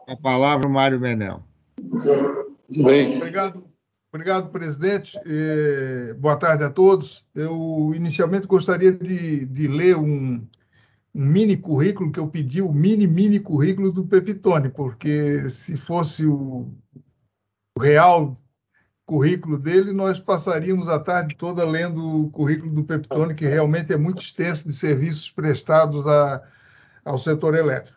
A palavra, Mário Menel. Bem. Obrigado, presidente. Boa tarde a todos. Eu, inicialmente, gostaria de ler um mini currículo que eu pedi, o mini currículo do Pepitone, porque se fosse o real currículo dele, nós passaríamos a tarde toda lendo o currículo do Pepitone, que realmente é muito extenso de serviços prestados ao setor elétrico.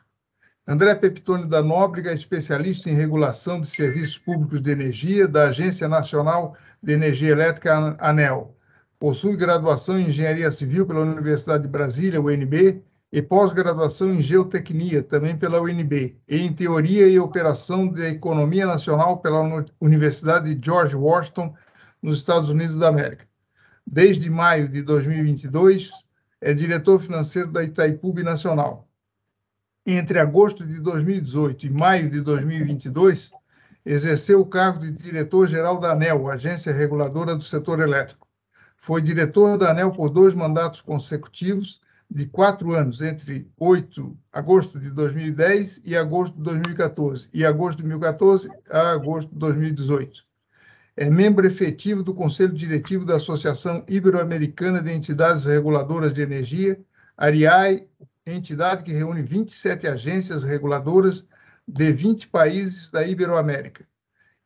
André Pepitone da Nóbrega é especialista em regulação de serviços públicos de energia da Agência Nacional de Energia Elétrica, ANEEL. Possui graduação em Engenharia Civil pela Universidade de Brasília, UNB, e pós-graduação em Geotecnia, também pela UNB, e em Teoria e Operação da Economia Nacional pela Universidade de George Washington, nos Estados Unidos da América. Desde maio de 2022, é diretor financeiro da Itaipu Binacional. Entre agosto de 2018 e maio de 2022, exerceu o cargo de diretor-geral da ANEEL, Agência Reguladora do Setor Elétrico. Foi diretor da ANEEL por 2 mandatos consecutivos de 4 anos, entre agosto de 2010 e agosto de 2014, e agosto de 2014 a agosto de 2018. É membro efetivo do Conselho Diretivo da Associação Ibero-Americana de Entidades Reguladoras de Energia, ARIAE, entidade que reúne 27 agências reguladoras de 20 países da Iberoamérica.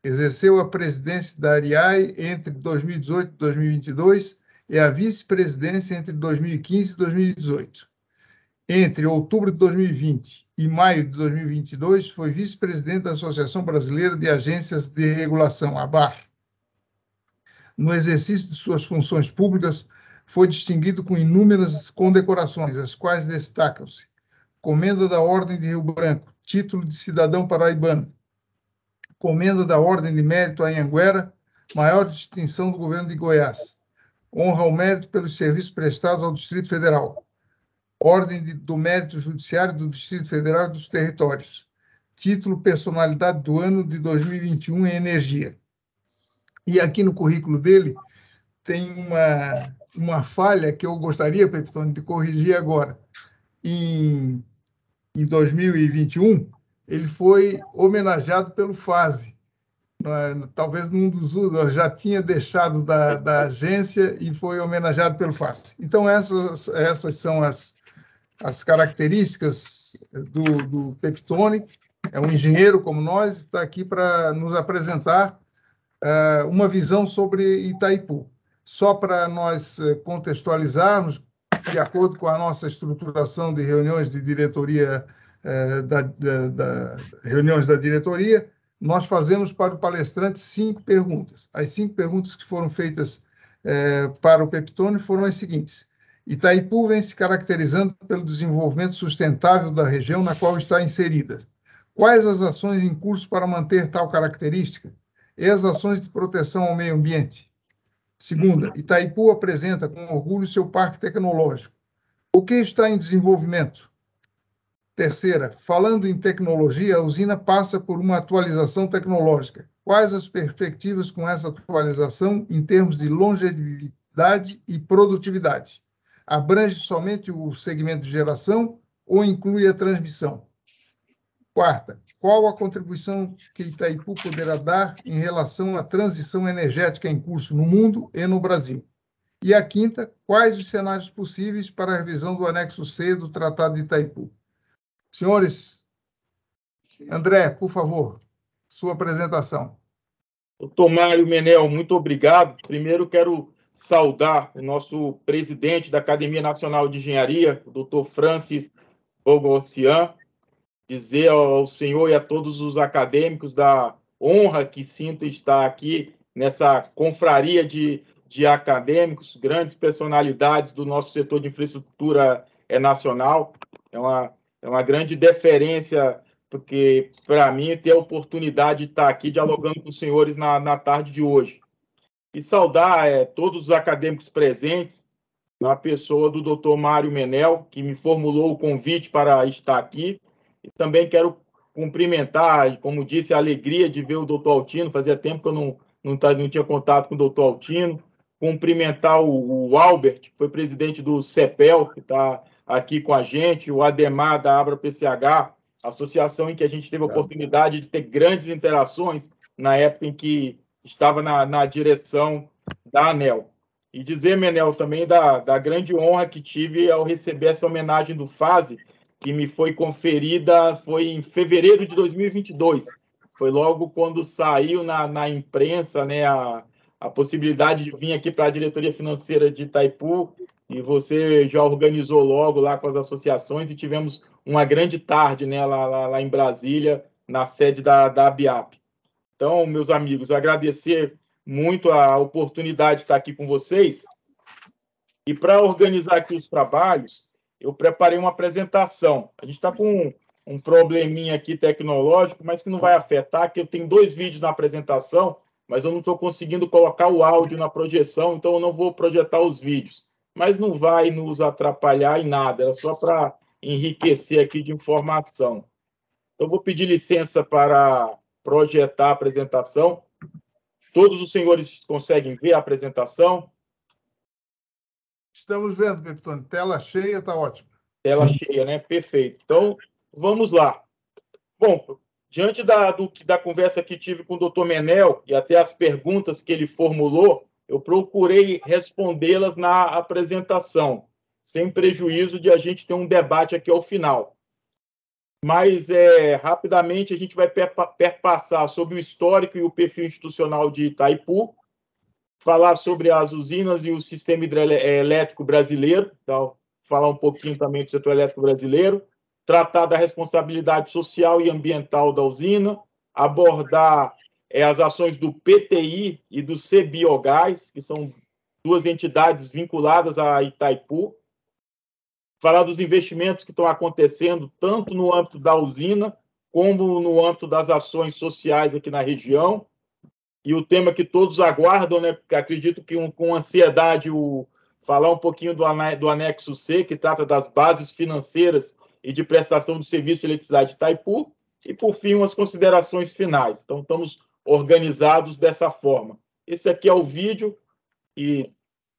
Exerceu a presidência da ARIAE entre 2018 e 2022 e a vice-presidência entre 2015 e 2018. Entre outubro de 2020 e maio de 2022, foi vice-presidente da Associação Brasileira de Agências de Regulação, ABAR. No exercício de suas funções públicas, foi distinguido com inúmeras condecorações, as quais destacam-se: Comenda da Ordem de Rio Branco, título de cidadão paraibano, Comenda da Ordem de Mérito Anhanguera, maior distinção do governo de Goiás, honra ao mérito pelos serviços prestados ao Distrito Federal, Ordem do Mérito Judiciário do Distrito Federal e dos Territórios, título Personalidade do Ano de 2021 em Energia. E aqui no currículo dele tem uma falha que eu gostaria, Pepitone, de corrigir agora. Em 2021, ele foi homenageado pelo FASE. Talvez num dos últimos, já tinha deixado da agência e foi homenageado pelo FASE. Então, essas são as características do Pepitone. É um engenheiro como nós, está aqui para nos apresentar uma visão sobre Itaipu. Só para nós contextualizarmos, de acordo com a nossa estruturação de reuniões de diretoria, reuniões da diretoria, nós fazemos para o palestrante 5 perguntas. As 5 perguntas que foram feitas para o Pepitone foram as seguintes: Itaipu vem se caracterizando pelo desenvolvimento sustentável da região na qual está inserida. Quais as ações em curso para manter tal característica? E as ações de proteção ao meio ambiente? Segunda, Itaipu apresenta com orgulho seu parque tecnológico. O que está em desenvolvimento? Terceira, falando em tecnologia, a usina passa por uma atualização tecnológica. Quais as perspectivas com essa atualização em termos de longevidade e produtividade? Abrange somente o segmento de geração ou inclui a transmissão? Quarta, qual a contribuição que Itaipu poderá dar em relação à transição energética em curso no mundo e no Brasil? E a quinta, quais os cenários possíveis para a revisão do anexo C do Tratado de Itaipu? Senhores, André, por favor, sua apresentação. Doutor Mário Menel, muito obrigado. Primeiro, quero saudar o nosso presidente da Academia Nacional de Engenharia, o doutor Francis Bogossian, dizer ao senhor e a todos os acadêmicos da honra que sinto estar aqui nessa confraria de acadêmicos, grandes personalidades do nosso setor de infraestrutura nacional. É uma grande deferência, porque, para mim, ter a oportunidade de estar aqui dialogando com os senhores na tarde de hoje. E saudar todos os acadêmicos presentes, na pessoa do doutor Mário Menel, que me formulou o convite para estar aqui. E também quero cumprimentar, como disse, a alegria de ver o doutor Altino. Fazia tempo que eu não tinha contato com o doutor Altino. Cumprimentar o Albert, que foi presidente do CEPEL, que está aqui com a gente, o Ademar, da Abra PCH, associação em que a gente teve a oportunidade de ter grandes interações na época em que estava na direção da ANEEL. E dizer, Menel, também da grande honra que tive ao receber essa homenagem do FASE, que me foi conferida, foi em fevereiro de 2022. Foi logo quando saiu na imprensa, né, a possibilidade de vir aqui para a diretoria financeira de Itaipu, e você já organizou logo lá com as associações, e tivemos uma grande tarde, né, lá em Brasília, na sede da ABIAP. Então, meus amigos, agradecer muito a oportunidade de estar aqui com vocês. E para organizar aqui os trabalhos, eu preparei uma apresentação. A gente está com um probleminha aqui tecnológico, mas que não vai afetar, que eu tenho 2 vídeos na apresentação, mas eu não estou conseguindo colocar o áudio na projeção, então eu não vou projetar os vídeos. Mas não vai nos atrapalhar em nada, era só para enriquecer aqui de informação. Então, vou pedir licença para projetar a apresentação. Todos os senhores conseguem ver a apresentação? Estamos vendo, Peptone. Tela cheia, está ótimo. Tela cheia, né? Perfeito. Então, vamos lá. Bom, diante da conversa que tive com o doutor Menel e até as perguntas que ele formulou, eu procurei respondê-las na apresentação, sem prejuízo de a gente ter um debate aqui ao final. Mas, rapidamente, a gente vai perpassar sobre o histórico e o perfil institucional de Itaipu, falar sobre as usinas e o sistema hidrelétrico brasileiro, então, falar um pouquinho também do setor elétrico brasileiro, tratar da responsabilidade social e ambiental da usina, abordar as ações do PTI e do CBiogás, que são 2 entidades vinculadas a Itaipu, falar dos investimentos que estão acontecendo tanto no âmbito da usina como no âmbito das ações sociais aqui na região, e o tema que todos aguardam, né? Porque acredito que com ansiedade falar um pouquinho do anexo C, que trata das bases financeiras e de prestação do serviço de eletricidade de Itaipu, e, por fim, umas considerações finais. Então, estamos organizados dessa forma. Esse aqui é o vídeo, e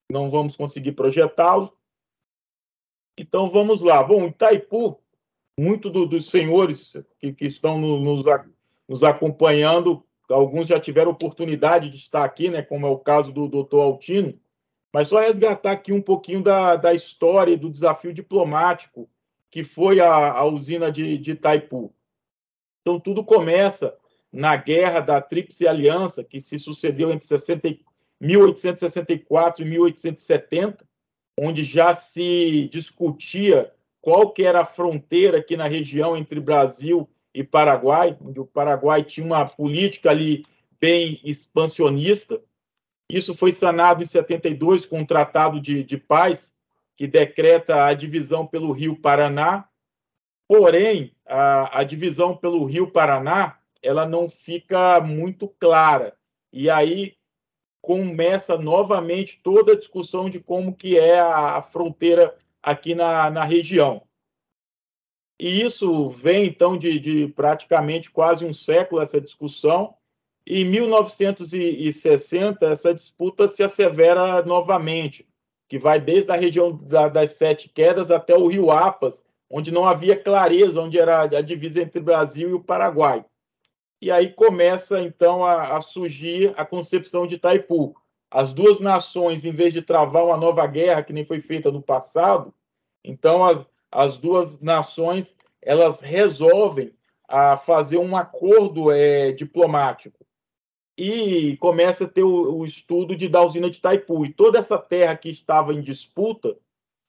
não vamos conseguir projetá-lo. Então, vamos lá. Bom, Itaipu, muito dos senhores que estão nos acompanhando, alguns já tiveram oportunidade de estar aqui, né, como é o caso do doutor Altino, mas só resgatar aqui um pouquinho da história e do desafio diplomático que foi a usina de Itaipu. Então, tudo começa na Guerra da Tríplice Aliança, que se sucedeu entre 1864 e 1870, onde já se discutia qual que era a fronteira aqui na região entre Brasil e Paraguai, onde o Paraguai tinha uma política ali bem expansionista. Isso foi sanado em 72 com o Tratado de Paz, que decreta a divisão pelo Rio Paraná. Porém, a divisão pelo Rio Paraná, ela não fica muito clara. E aí começa novamente toda a discussão de como que é a fronteira aqui na região. E isso vem, então, de praticamente quase um século, essa discussão. E em 1960, essa disputa se assevera novamente, que vai desde a região das Sete Quedas até o Rio Apas, onde não havia clareza, onde era a divisa entre o Brasil e o Paraguai. E aí começa, então, a surgir a concepção de Itaipu. As 2 nações, em vez de travar uma nova guerra, que nem foi feita no passado, então as 2 nações elas resolvem fazer um acordo diplomático. E começa a ter o estudo da usina de Itaipu. E toda essa terra que estava em disputa,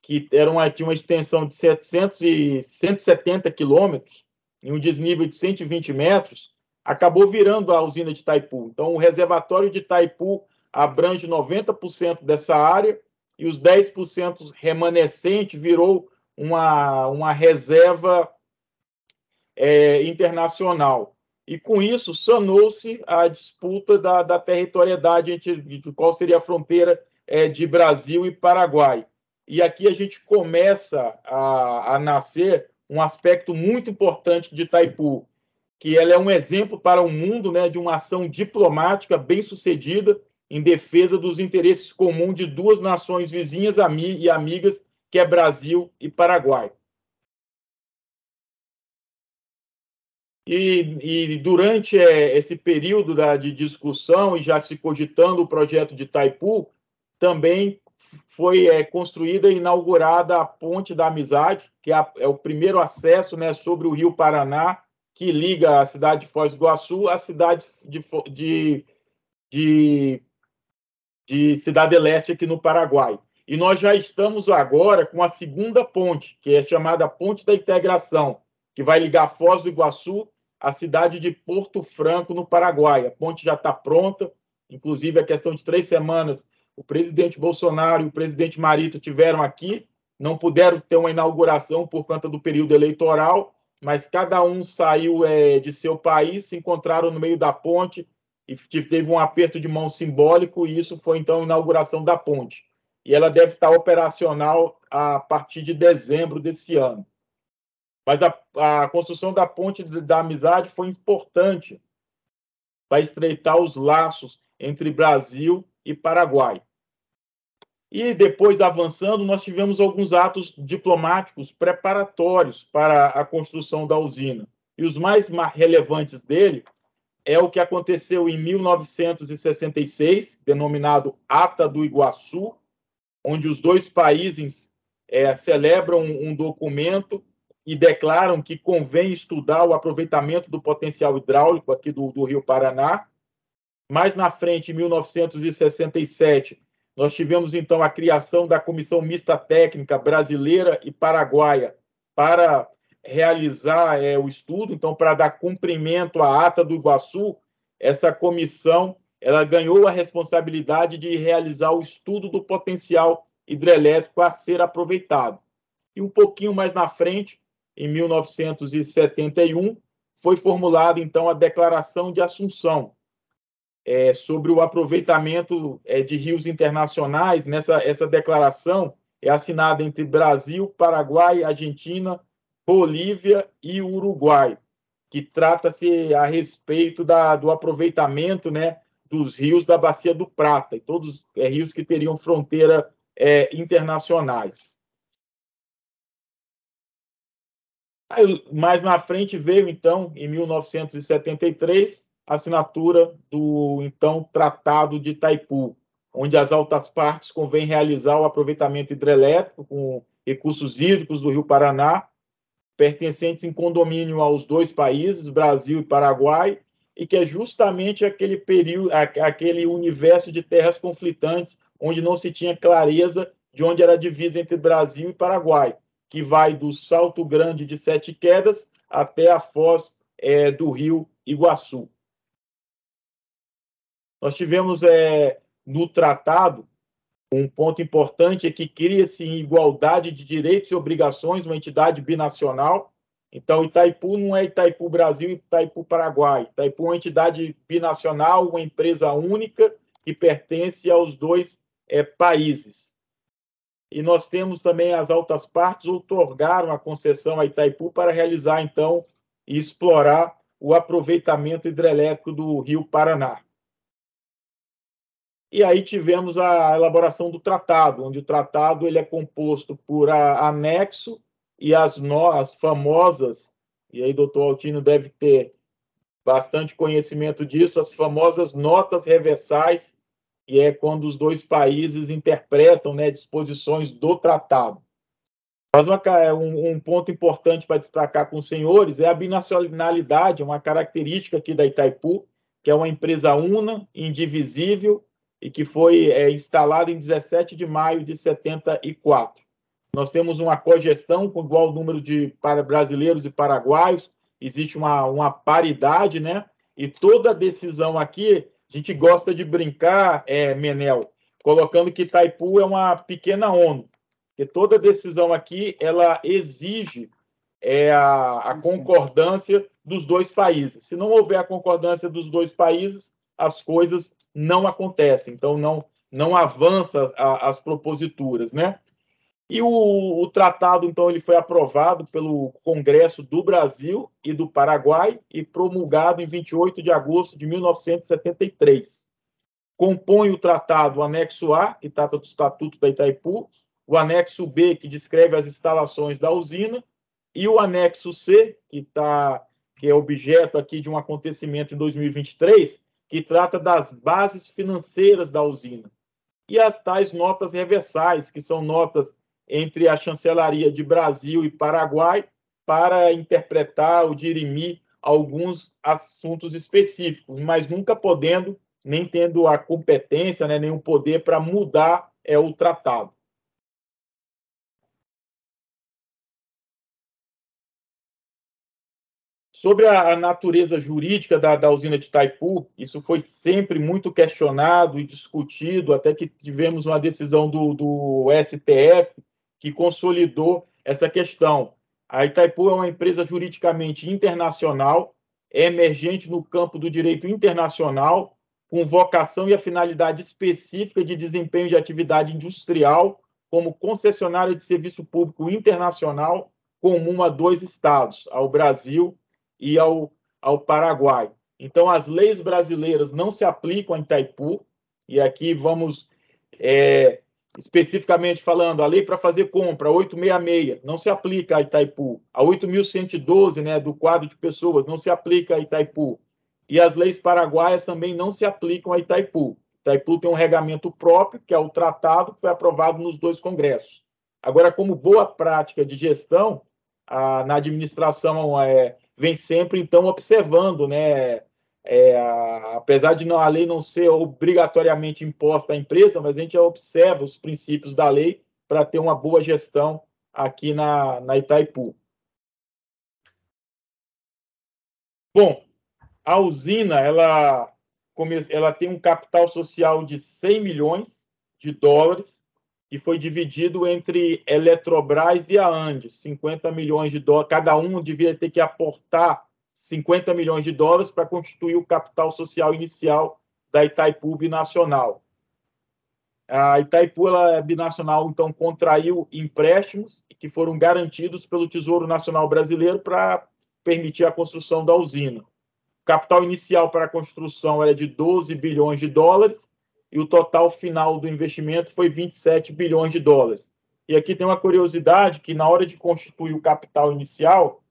que tinha uma extensão de 170 quilômetros, em um desnível de 120 metros, acabou virando a usina de Itaipu. Então, o reservatório de Itaipu abrange 90% dessa área e os 10% remanescente virou uma reserva internacional. E, com isso, sanou-se a disputa da territorialidade de qual seria a fronteira de Brasil e Paraguai. E aqui a gente começa a nascer um aspecto muito importante de Itaipu, que ela é um exemplo para o mundo, né, de uma ação diplomática bem-sucedida em defesa dos interesses comuns de 2 nações vizinhas e amigas, que é Brasil e Paraguai. E durante esse período de discussão e já se cogitando o projeto de Itaipu, também foi construída e inaugurada a Ponte da Amizade, que é o primeiro acesso, né, sobre o Rio Paraná, que liga a cidade de Foz do Iguaçu à cidade de Cidade Leste, aqui no Paraguai. E nós já estamos agora com a segunda ponte, que é chamada Ponte da Integração, que vai ligar Foz do Iguaçu à cidade de Porto Franco, no Paraguai. A ponte já está pronta, inclusive a questão de 3 semanas, o presidente Bolsonaro e o presidente Marito tiveram aqui, não puderam ter uma inauguração por conta do período eleitoral, mas cada um saiu de seu país, se encontraram no meio da ponte e teve um aperto de mão simbólico, e isso foi, então, a inauguração da ponte. E ela deve estar operacional a partir de dezembro desse ano. Mas a construção da Ponte da Amizade foi importante para estreitar os laços entre Brasil e Paraguai. E depois, avançando, nós tivemos alguns atos diplomáticos preparatórios para a construção da usina. E os mais relevantes dele é o que aconteceu em 1966, denominado Ata do Iguaçu, onde os dois países celebram um documento e declaram que convém estudar o aproveitamento do potencial hidráulico aqui do Rio Paraná. Mais na frente, em 1967, nós tivemos, então, a criação da Comissão Mista Técnica Brasileira e Paraguaia para realizar o estudo. Então, para dar cumprimento à Ata do Iguaçu, essa comissão ela ganhou a responsabilidade de realizar o estudo do potencial hidrelétrico a ser aproveitado. E um pouquinho mais na frente, em 1971, foi formulada, então, a Declaração de Assunção, sobre o aproveitamento de rios internacionais. Essa declaração é assinada entre Brasil, Paraguai, Argentina, Bolívia e Uruguai, que trata-se a respeito do aproveitamento, né, dos rios da Bacia do Prata, e todos rios que teriam fronteira internacionais. Aí, mais na frente veio, então, em 1973, a assinatura do, então, Tratado de Itaipu, onde as altas partes convém realizar o aproveitamento hidrelétrico com recursos hídricos do Rio Paraná, pertencentes em condomínio aos dois países, Brasil e Paraguai, e que é justamente aquele período, aquele universo de terras conflitantes, onde não se tinha clareza de onde era a divisa entre Brasil e Paraguai, que vai do Salto Grande de Sete Quedas até a foz do Rio Iguaçu. Nós tivemos no tratado um ponto importante, é que cria-se em igualdade de direitos e obrigações uma entidade binacional. Então, Itaipu não é Itaipu Brasil e Itaipu Paraguai. Itaipu é uma entidade binacional, uma empresa única que pertence aos dois países. E nós temos também as altas partes outorgaram a concessão a Itaipu para realizar, então, e explorar o aproveitamento hidrelétrico do Rio Paraná. E aí tivemos a elaboração do tratado, onde o tratado ele é composto por anexo e as famosas, e aí o doutor Altino deve ter bastante conhecimento disso, as famosas notas reversais, que é quando os dois países interpretam, né, disposições do tratado. Mas um ponto importante para destacar com os senhores é a binacionalidade, uma característica aqui da Itaipu, que é uma empresa una, indivisível, e que foi instalada em 17 de maio de 74. Nós temos uma cogestão com igual número de brasileiros e paraguaios, existe uma paridade, né? E toda decisão aqui, a gente gosta de brincar, Menel, colocando que Itaipu é uma pequena ONU, porque toda decisão aqui, ela exige a concordância dos dois países. Se não houver a concordância dos dois países, as coisas não acontecem, então não avança as proposituras, né? E o tratado, então, ele foi aprovado pelo Congresso do Brasil e do Paraguai e promulgado em 28 de agosto de 1973. Compõe o tratado o anexo A, que trata do Estatuto da Itaipu, o anexo B, que descreve as instalações da usina, e o anexo C, que que é objeto aqui de um acontecimento em 2023, que trata das bases financeiras da usina. E as tais notas reversais, que são notas entre a chancelaria de Brasil e Paraguai para interpretar ou dirimir alguns assuntos específicos, mas nunca podendo, nem tendo a competência, né, nem o poder para mudar o tratado. Sobre a natureza jurídica da usina de Itaipu, isso foi sempre muito questionado e discutido, até que tivemos uma decisão do STF que consolidou essa questão. A Itaipu é uma empresa juridicamente internacional, é emergente no campo do direito internacional, com vocação e a finalidade específica de desempenho de atividade industrial como concessionária de serviço público internacional comum a 2 estados, ao Brasil e ao Paraguai. Então, as leis brasileiras não se aplicam a Itaipu, e aqui vamos, especificamente falando, a lei para fazer compra, 866, não se aplica a Itaipu. A 8.112, né, do quadro de pessoas, não se aplica a Itaipu. E as leis paraguaias também não se aplicam a Itaipu. Itaipu tem um regamento próprio, que é o tratado, que foi aprovado nos 2 congressos. Agora, como boa prática de gestão, na administração vem sempre, então, observando, né, apesar de a lei não ser obrigatoriamente imposta à empresa, mas a gente observa os princípios da lei para ter uma boa gestão aqui na Itaipu. Bom, a usina, ela tem um capital social de 100 milhões de dólares, que foi dividido entre Eletrobras e a Andes, 50 milhões de dólares. Cada um devia ter que aportar 50 milhões de dólares para constituir o capital social inicial da Itaipu Binacional. A Itaipu Binacional, então, contraiu empréstimos que foram garantidos pelo Tesouro Nacional Brasileiro para permitir a construção da usina. O capital inicial para a construção era de 12 bilhões de dólares, e o total final do investimento foi 27 bilhões de dólares. E aqui tem uma curiosidade, que na hora de constituir o capital inicial,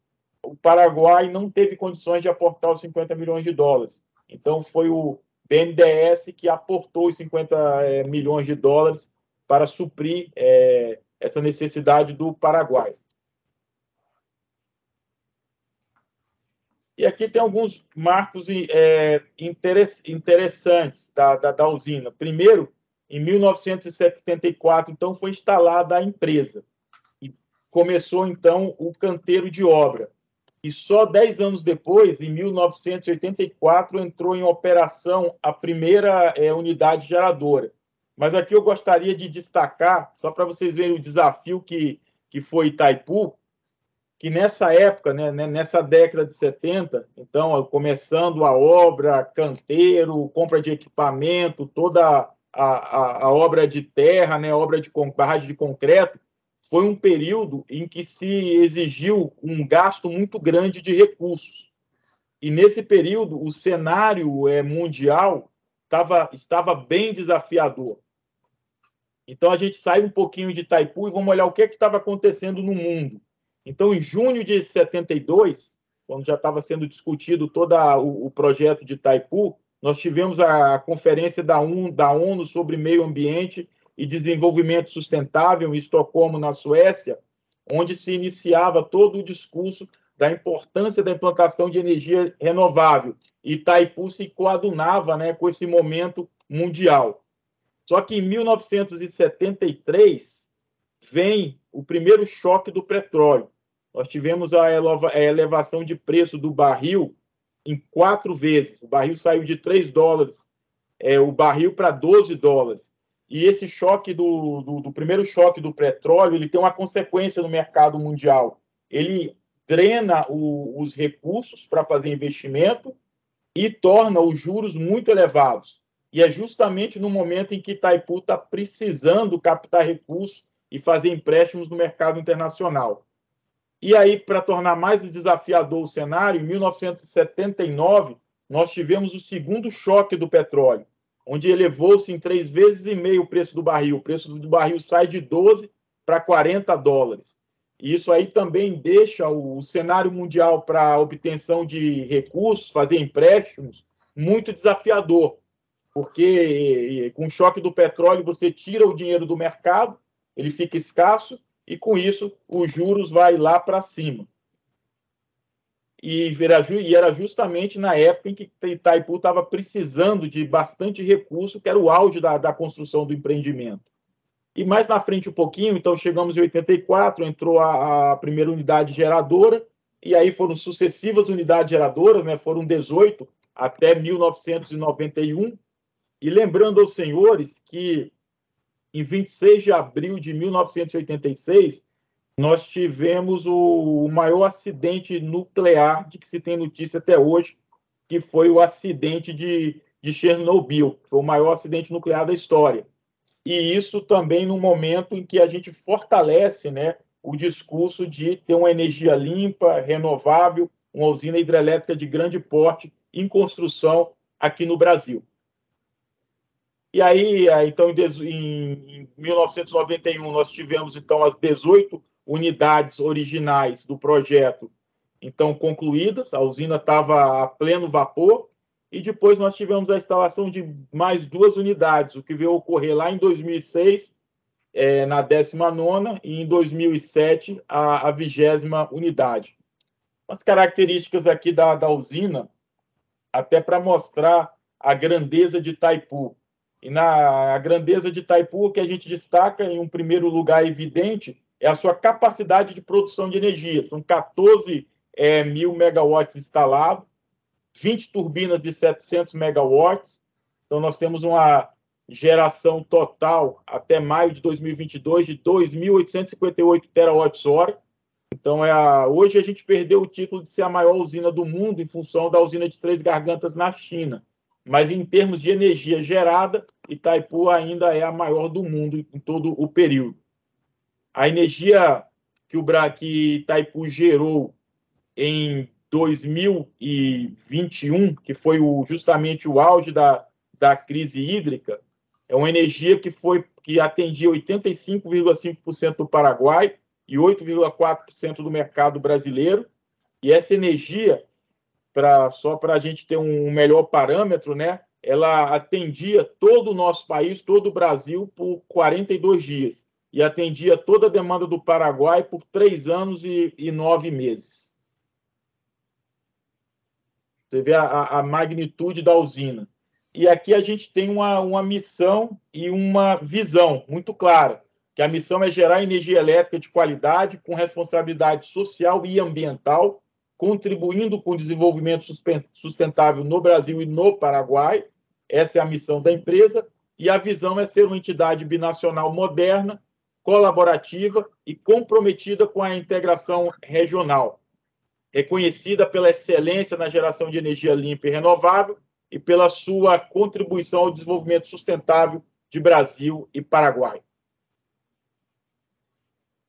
o Paraguai não teve condições de aportar os 50 milhões de dólares. Então, foi o BNDES que aportou os 50 milhões de dólares para suprir essa necessidade do Paraguai. E aqui tem alguns marcos interessantes da usina. Primeiro, em 1974, então, foi instalada a empresa. E começou, então, o canteiro de obra. E só 10 anos depois, em 1984, entrou em operação a primeira unidade geradora. Mas aqui eu gostaria de destacar, só para vocês verem o desafio que foi Itaipu, que nessa época, né, nessa década de 70, então, começando a obra, canteiro, compra de equipamento, toda a obra de terra, né, obra de barragem de concreto, foi um período em que se exigiu um gasto muito grande de recursos. E nesse período, o cenário mundial estava bem desafiador. Então, a gente sai um pouquinho de Itaipu e vamos olhar o que estava acontecendo no mundo. Então, em junho de 72, quando já estava sendo discutido todo o projeto de Itaipu, nós tivemos a conferência da ONU sobre meio ambiente e desenvolvimento sustentável em Estocolmo, na Suécia, onde se iniciava todo o discurso da importância da implantação de energia renovável. E Itaipu se coadunava, né, com esse momento mundial. Só que em 1973 vem o primeiro choque do petróleo. Nós tivemos a elevação de preço do barril em 4 vezes. O barril saiu de 3 dólares, o barril para 12 dólares. E esse choque do primeiro choque do petróleo, ele tem uma consequência no mercado mundial. Ele drena os recursos para fazer investimento e torna os juros muito elevados. E é justamente no momento em que Itaipu está precisando captar recursos e fazer empréstimos no mercado internacional. E aí, para tornar mais desafiador o cenário, em 1979, nós tivemos o segundo choque do petróleo, onde elevou-se em 3,5 vezes o preço do barril. O preço do barril sai de 12 para 40 dólares. E isso aí também deixa o cenário mundial para obtenção de recursos, fazer empréstimos, muito desafiador, porque com o choque do petróleo você tira o dinheiro do mercado, ele fica escasso, e com isso os juros vai lá para cima. E era justamente na época em que Itaipu estava precisando de bastante recurso, que era o auge da construção do empreendimento. E mais na frente um pouquinho, então chegamos em 84, entrou a primeira unidade geradora, e aí foram sucessivas unidades geradoras, né? Foram 18 até 1991. E lembrando aos senhores que em 26 de abril de 1986, nós tivemos o maior acidente nuclear de que se tem notícia até hoje, que foi o acidente de Chernobyl, que foi o maior acidente nuclear da história. E isso também no momento em que a gente fortalece, né, o discurso de ter uma energia limpa, renovável, uma usina hidrelétrica de grande porte em construção aqui no Brasil. E aí, então, em 1991, nós tivemos então as 18 unidades originais do projeto, então concluídas, a usina estava a pleno vapor, e depois nós tivemos a instalação de mais 2 unidades, o que veio ocorrer lá em 2006, na 19ª, e em 2007, a 20ª unidade. As características aqui da usina, até para mostrar a grandeza de Itaipu. E na grandeza de Itaipu, o que a gente destaca, em um primeiro lugar evidente, é a sua capacidade de produção de energia. São 14 mil megawatts instalados, 20 turbinas de 700 megawatts. Então, nós temos uma geração total, até maio de 2022, de 2.858 terawatts-hora. Então, hoje a gente perdeu o título de ser a maior usina do mundo em função da usina de Três Gargantas na China. Mas, em termos de energia gerada, Itaipu ainda é a maior do mundo em todo o período. A energia que Itaipu gerou em 2021, que foi justamente o auge da crise hídrica, é uma energia que atendia 85,5% do Paraguai e 8,4% do mercado brasileiro. E essa energia, só para a gente ter um melhor parâmetro, né, ela atendia todo o nosso país, todo o Brasil, por 42 dias. E atendia toda a demanda do Paraguai por 3 anos e 9 meses. Você vê a magnitude da usina. E aqui a gente tem uma missão e uma visão muito clara, que a missão é gerar energia elétrica de qualidade, com responsabilidade social e ambiental, contribuindo com o desenvolvimento sustentável no Brasil e no Paraguai. Essa é a missão da empresa. E a visão é ser uma entidade binacional moderna, colaborativa e comprometida com a integração regional, reconhecida pela excelência na geração de energia limpa e renovável e pela sua contribuição ao desenvolvimento sustentável de Brasil e Paraguai.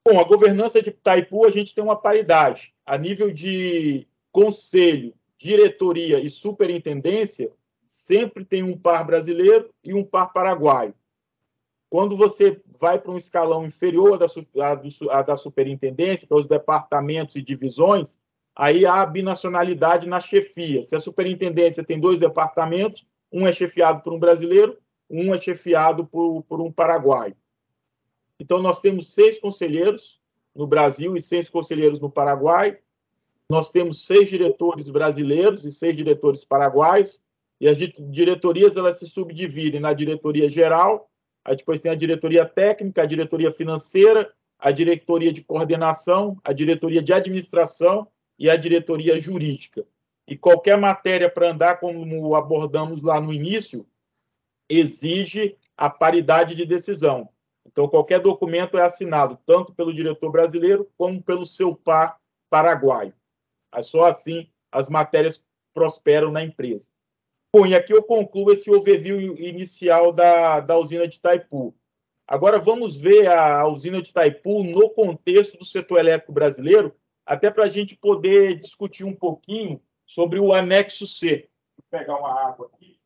Bom, a governança de Itaipu, a gente tem uma paridade. A nível de conselho, diretoria e superintendência, sempre tem um par brasileiro e um par paraguaio. Quando você vai para um escalão inferior à da superintendência, que é os departamentos e divisões, aí há a binacionalidade na chefia. Se a superintendência tem 2 departamentos, um é chefiado por um brasileiro, um é chefiado por um paraguaio. Então, nós temos 6 conselheiros no Brasil e 6 conselheiros no Paraguai. Nós temos 6 diretores brasileiros e 6 diretores paraguaios. E as diretorias elas se subdividem na diretoria geral, aí depois tem a diretoria técnica, a diretoria financeira, a diretoria de coordenação, a diretoria de administração e a diretoria jurídica. E qualquer matéria para andar, como abordamos lá no início, exige a paridade de decisão. Então, qualquer documento é assinado tanto pelo diretor brasileiro como pelo seu par paraguaio. Só assim as matérias prosperam na empresa. Bom, e aqui eu concluo esse overview inicial da usina de Itaipu. Agora vamos ver a usina de Itaipu no contexto do setor elétrico brasileiro, até para a gente poder discutir um pouquinho sobre o anexo C. Vou pegar uma água aqui.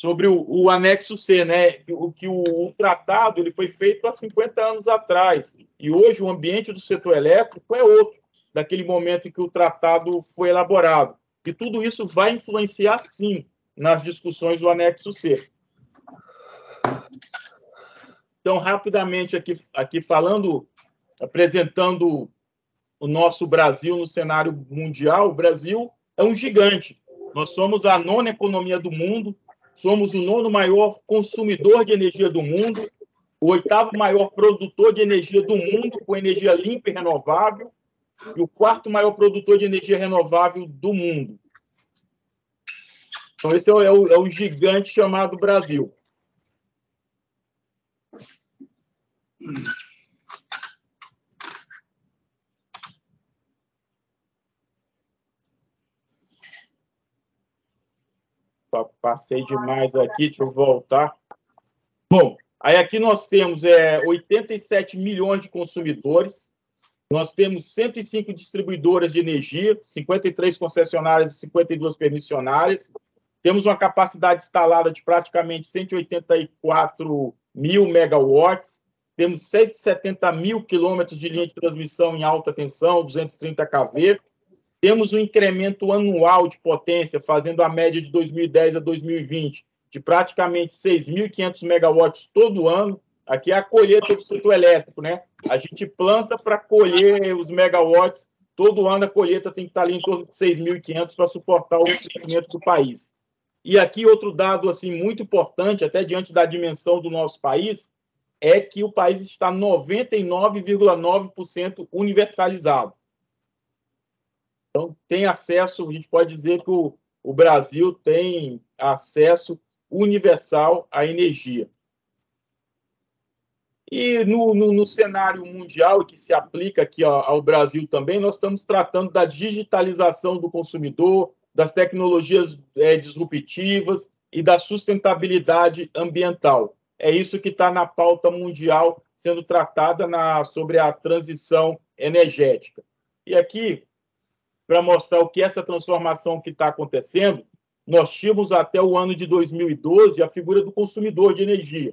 sobre o anexo C, né? O tratado ele foi feito há 50 anos atrás, e hoje o ambiente do setor elétrico é outro, daquele momento em que o tratado foi elaborado. E tudo isso vai influenciar, sim, nas discussões do anexo C. Então, rapidamente aqui falando, apresentando o nosso Brasil no cenário mundial, o Brasil é um gigante. Nós somos a 9ª economia do mundo, somos o 9º maior consumidor de energia do mundo, o 8º maior produtor de energia do mundo, com energia limpa e renovável, e o 4º maior produtor de energia renovável do mundo. Então, esse é o gigante chamado Brasil. Passei demais aqui, deixa eu voltar. Bom, aí aqui nós temos 87 milhões de consumidores, nós temos 105 distribuidoras de energia, 53 concessionárias e 52 permissionárias, temos uma capacidade instalada de praticamente 184 mil megawatts, temos 170 mil quilômetros de linha de transmissão em alta tensão, 230 kV, temos um incremento anual de potência, fazendo a média de 2010 a 2020, de praticamente 6.500 megawatts todo ano. Aqui é a colheita do setor elétrico, né? A gente planta para colher os megawatts. Todo ano a colheita tem que estar ali em torno de 6.500 para suportar o crescimento do país. E aqui outro dado assim muito importante, até diante da dimensão do nosso país, é que o país está 99,9% universalizado. Então, tem acesso, a gente pode dizer que o Brasil tem acesso universal à energia. E no cenário mundial, que se aplica aqui ao Brasil também, nós estamos tratando da digitalização do consumidor, das tecnologias disruptivas e da sustentabilidade ambiental. É isso que está na pauta mundial sendo tratada sobre a transição energética. E aqui, para mostrar o que é essa transformação que está acontecendo, nós tínhamos até o ano de 2012 a figura do consumidor de energia.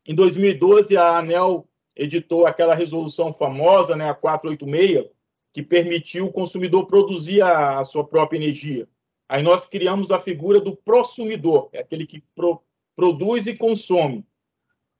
Em 2012, a ANEEL editou aquela resolução famosa, né, a 486, que permitiu o consumidor produzir a sua própria energia. Aí nós criamos a figura do prosumidor, é aquele que produz e consome.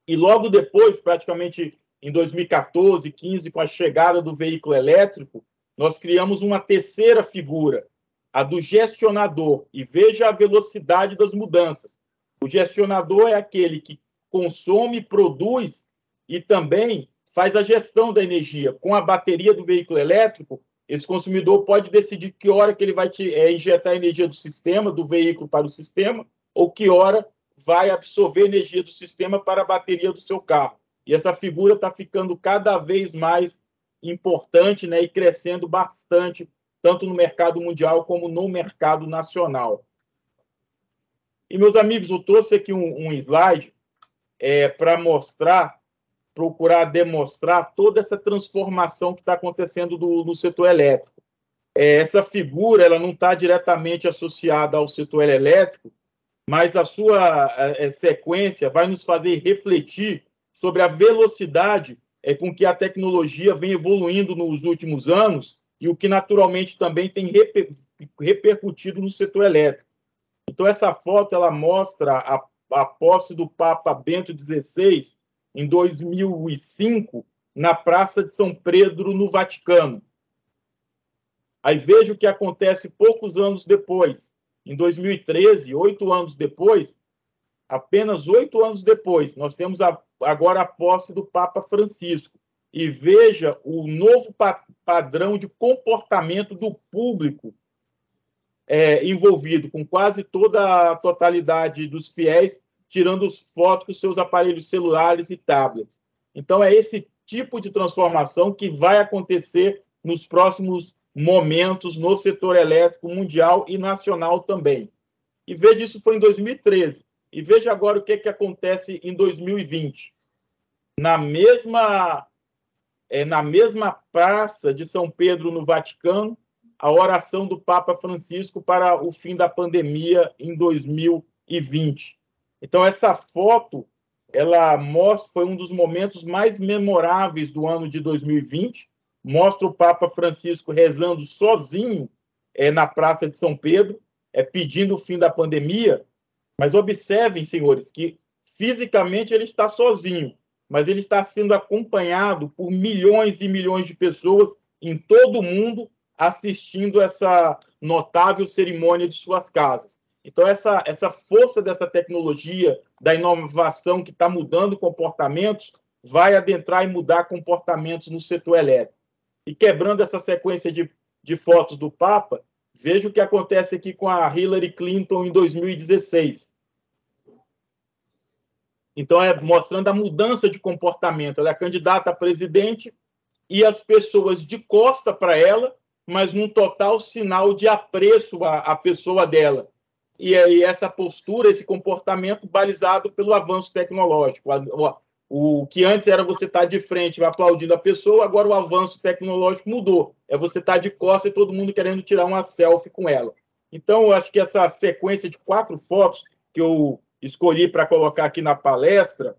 E logo depois, praticamente em 2014, 15, com a chegada do veículo elétrico, nós criamos uma terceira figura, a do gestionador. E veja a velocidade das mudanças. O gestionador é aquele que consome, produz e também faz a gestão da energia. Com a bateria do veículo elétrico, esse consumidor pode decidir que hora que ele vai injetar a energia do sistema, do veículo para o sistema, ou que hora vai absorver energia do sistema para a bateria do seu carro. E essa figura está ficando cada vez mais importante, né, e crescendo bastante, tanto no mercado mundial como no mercado nacional. E, meus amigos, eu trouxe aqui um slide para procurar demonstrar toda essa transformação que está acontecendo no setor elétrico. Essa figura ela não está diretamente associada ao setor elétrico, mas a sua sequência vai nos fazer refletir sobre a velocidade com que a tecnologia vem evoluindo nos últimos anos e o que naturalmente também tem repercutido no setor elétrico. Então, essa foto ela mostra a posse do Papa Bento XVI em 2005 na Praça de São Pedro, no Vaticano. Aí veja o que acontece poucos anos depois. Em 2013, 8 anos depois, apenas 8 anos depois, nós temos agora a posse do Papa Francisco. E veja o novo padrão de comportamento do público envolvido, com quase toda a totalidade dos fiéis tirando fotos com seus aparelhos celulares e tablets. Então, é esse tipo de transformação que vai acontecer nos próximos momentos no setor elétrico mundial e nacional também. E veja, isso foi em 2013. E veja agora o que acontece em 2020. Na mesma praça de São Pedro, no Vaticano, a oração do Papa Francisco para o fim da pandemia em 2020. Então, essa foto, ela mostra, foi um dos momentos mais memoráveis do ano de 2020, mostra o Papa Francisco rezando sozinho na Praça de São Pedro, pedindo o fim da pandemia, mas observem, senhores, que fisicamente ele está sozinho, mas ele está sendo acompanhado por milhões e milhões de pessoas em todo o mundo assistindo essa notável cerimônia de suas casas. Então, essa força dessa tecnologia, da inovação que está mudando comportamentos, vai adentrar e mudar comportamentos no setor elétrico. E quebrando essa sequência de fotos do Papa, veja o que acontece aqui com a Hillary Clinton em 2016. Então, mostrando a mudança de comportamento. Ela é candidata a presidente e as pessoas de costa para ela, mas num total sinal de apreço à pessoa dela. E aí essa postura, esse comportamento balizado pelo avanço tecnológico. O que antes era você estar de frente aplaudindo a pessoa, agora o avanço tecnológico mudou. É você estar de costas e todo mundo querendo tirar uma selfie com ela. Então, eu acho que essa sequência de 4 fotos que eu escolhi para colocar aqui na palestra,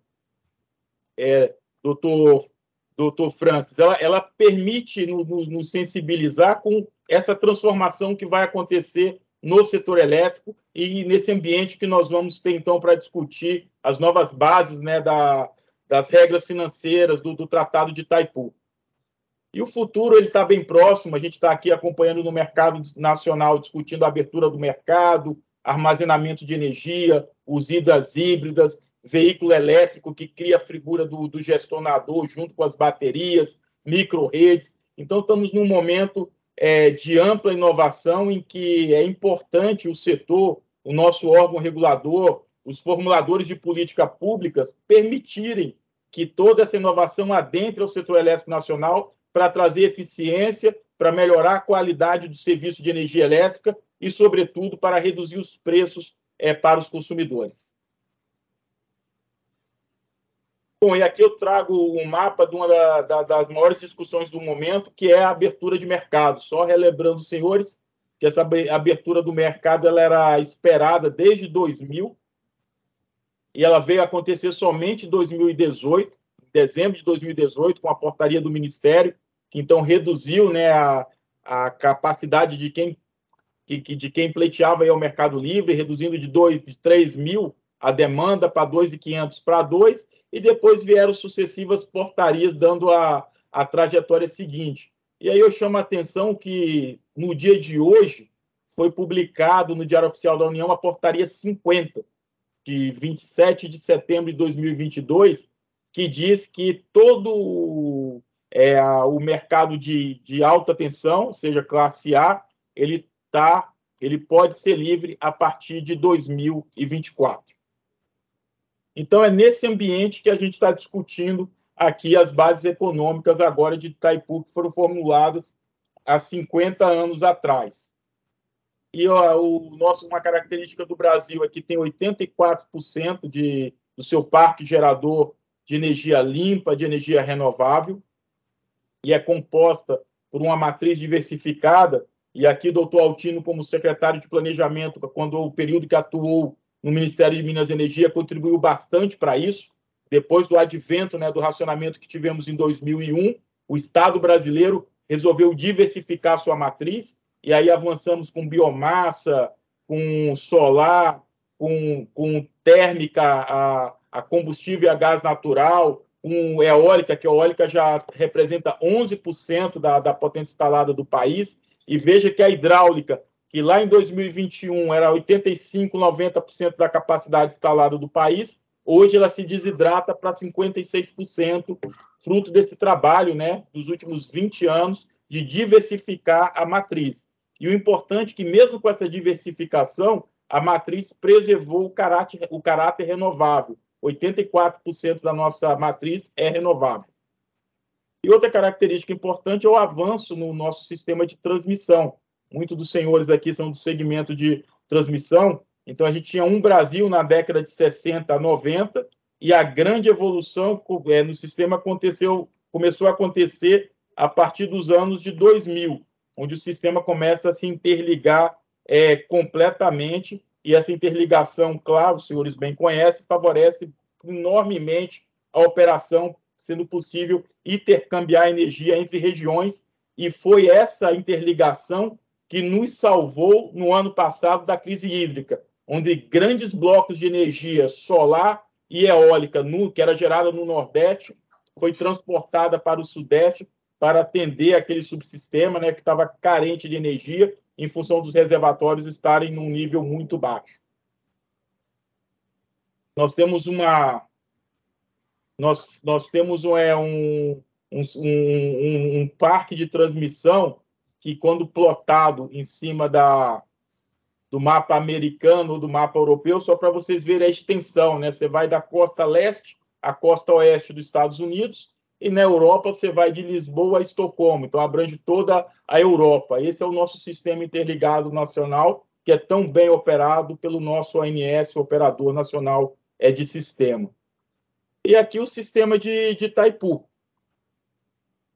doutor Francis, ela permite nos sensibilizar com essa transformação que vai acontecer no setor elétrico e nesse ambiente que nós vamos ter, então, para discutir as novas bases, né, das regras financeiras do Tratado de Itaipu. E o futuro ele está bem próximo, a gente está aqui acompanhando no mercado nacional, discutindo a abertura do mercado, armazenamento de energia, usinas híbridas, veículo elétrico que cria a figura do gestionador junto com as baterias, micro-redes. Então, estamos num momento de ampla inovação em que é importante o setor, o nosso órgão regulador, os formuladores de política públicas permitirem que toda essa inovação adentre ao setor elétrico nacional para trazer eficiência, para melhorar a qualidade do serviço de energia elétrica e, sobretudo, para reduzir os preços para os consumidores. Bom, e aqui eu trago um mapa de uma das maiores discussões do momento, que é a abertura de mercado. Só relembrando, senhores, que essa abertura do mercado ela era esperada desde 2000 e ela veio acontecer somente em 2018, em dezembro de 2018, com a portaria do Ministério, que então reduziu, né, a capacidade de quem pleiteava aí ao Mercado Livre, reduzindo de 3 mil a demanda para 2.500 para 2, e depois vieram sucessivas portarias dando a trajetória seguinte. E aí eu chamo a atenção que, no dia de hoje, foi publicado no Diário Oficial da União a portaria 50, de 27 de setembro de 2022, que diz que todo o mercado de alta tensão, ou seja, classe A, ele pode ser livre a partir de 2024. Então, é nesse ambiente que a gente está discutindo aqui as bases econômicas agora de Itaipu, que foram formuladas há 50 anos atrás. E uma característica do Brasil é que tem 84% do seu parque gerador de energia limpa, de energia renovável, e é composta por uma matriz diversificada. E aqui o doutor Altino, como secretário de Planejamento, quando o período que atuou no Ministério de Minas e Energia, contribuiu bastante para isso. Depois do advento, né, do racionamento que tivemos em 2001, o Estado brasileiro resolveu diversificar sua matriz, e aí avançamos com biomassa, com solar, com térmica a combustível e a gás natural, com eólica, que a eólica já representa 11% da potência instalada do país, e veja que a hidráulica, que lá em 2021 era 85%, 90% da capacidade instalada do país, hoje ela se desidrata para 56%, fruto desse trabalho, né, dos últimos 20 anos, de diversificar a matriz. E o importante é que, mesmo com essa diversificação, a matriz preservou o caráter renovável. 84% da nossa matriz é renovável. E outra característica importante é o avanço no nosso sistema de transmissão. Muitos dos senhores aqui são do segmento de transmissão, então a gente tinha um Brasil na década de 60 a 90, e a grande evolução no sistema começou a acontecer a partir dos anos de 2000, onde o sistema começa a se interligar completamente, e essa interligação, claro, os senhores bem conhecem, favorece enormemente a operação, sendo possível intercambiar energia entre regiões, e foi essa interligação que nos salvou no ano passado da crise hídrica, onde grandes blocos de energia solar e eólica, que era gerada no Nordeste, foi transportada para o Sudeste para atender aquele subsistema, né, que estava carente de energia em função dos reservatórios estarem num nível muito baixo. Nós temos um parque de transmissão que, quando plotado em cima do mapa americano ou do mapa europeu, só para vocês verem a extensão, né? Você vai da costa leste à costa oeste dos Estados Unidos, e na Europa você vai de Lisboa a Estocolmo, então abrange toda a Europa. Esse é o nosso sistema interligado nacional, que é tão bem operado pelo nosso ONS, Operador Nacional de Sistema. E aqui o sistema de Itaipu.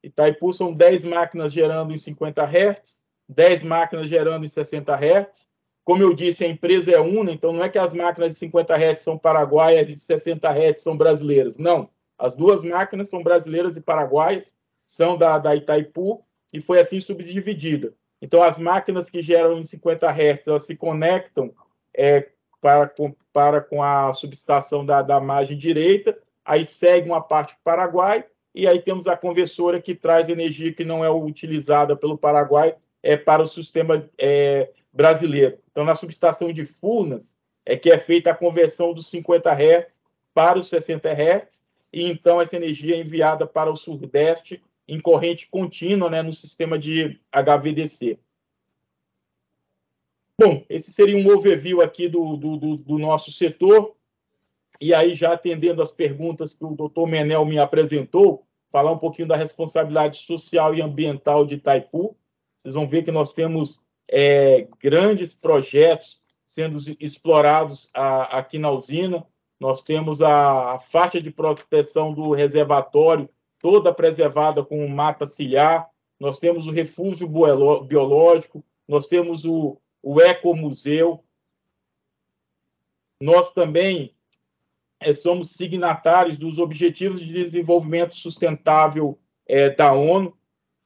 Itaipu são 10 máquinas gerando em 50 Hz, 10 máquinas gerando em 60 Hz. Como eu disse, a empresa é una, então não é que as máquinas de 50 Hz são paraguaias e de 60 Hz são brasileiras. Não. As duas máquinas são brasileiras e paraguaias, são da Itaipu, e foi assim subdividida. Então, as máquinas que geram em 50 Hz, elas se conectam para com a subestação da margem direita, aí segue uma parte do Paraguai, e aí temos a conversora que traz energia que não é utilizada pelo Paraguai para o sistema brasileiro. Então, na subestação de Furnas, que é feita a conversão dos 50 Hz para os 60 Hz, e então essa energia é enviada para o Sudeste em corrente contínua, né, no sistema de HVDC. Bom, esse seria um overview aqui do nosso setor, e aí já atendendo as perguntas que o doutor Menel me apresentou, falar um pouquinho da responsabilidade social e ambiental de Itaipu. Vocês vão ver que nós temos grandes projetos sendo explorados aqui na usina. Nós temos a faixa de proteção do reservatório toda preservada com mata ciliar, nós temos o refúgio biológico, nós temos o ecomuseu. Nós também somos signatários dos Objetivos de Desenvolvimento Sustentável da ONU.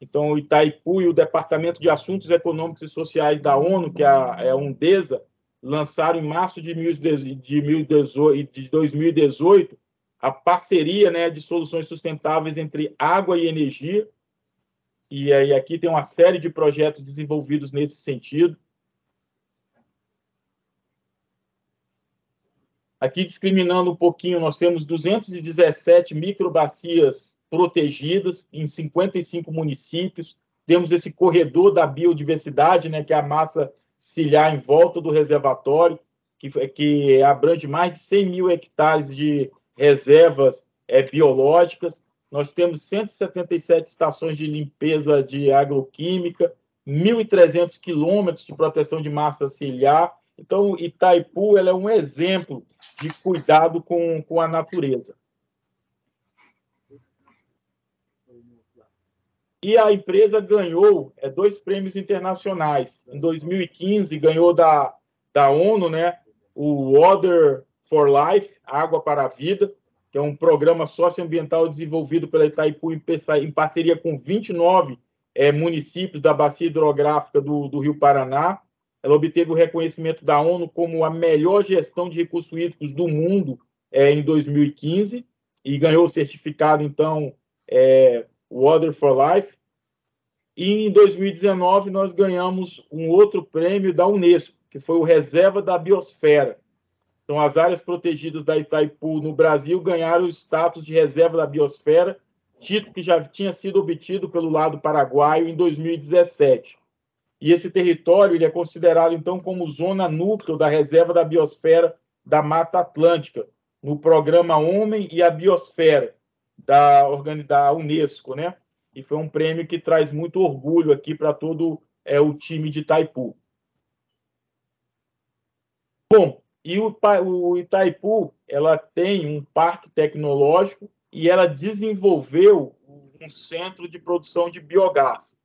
Então, o Itaipu e o Departamento de Assuntos Econômicos e Sociais da ONU, que é a UNDESA, lançaram em março de 2018 a parceria, né, de soluções sustentáveis entre água e energia. E aí aqui tem uma série de projetos desenvolvidos nesse sentido. Aqui, discriminando um pouquinho, nós temos 217 microbacias protegidas em 55 municípios. Temos esse corredor da biodiversidade, né, que é a massa ciliar em volta do reservatório, que abrange mais de 100 mil hectares de reservas biológicas. Nós temos 177 estações de limpeza de agroquímica, 1.300 quilômetros de proteção de massa ciliar. Então, Itaipu ela é um exemplo de cuidado com a natureza. E a empresa ganhou 2 prêmios internacionais. Em 2015, ganhou da ONU, né, o Water for Life, Água para a Vida, que é um programa socioambiental desenvolvido pela Itaipu em parceria com 29 municípios da bacia hidrográfica do Rio Paraná. Ela obteve o reconhecimento da ONU como a melhor gestão de recursos hídricos do mundo em 2015 e ganhou o certificado, então, Water for Life. E em 2019 nós ganhamos um outro prêmio da Unesco, que foi o Reserva da Biosfera. Então, as áreas protegidas da Itaipu no Brasil ganharam o status de Reserva da Biosfera, título que já tinha sido obtido pelo lado paraguaio em 2017. E esse território ele é considerado, então, como zona núcleo da Reserva da Biosfera da Mata Atlântica, no programa Homem e a Biosfera, da Unesco, né? E foi um prêmio que traz muito orgulho aqui para todo o time de Itaipu. Bom, e o Itaipu ela tem um parque tecnológico e ela desenvolveu um centro de produção de biogás.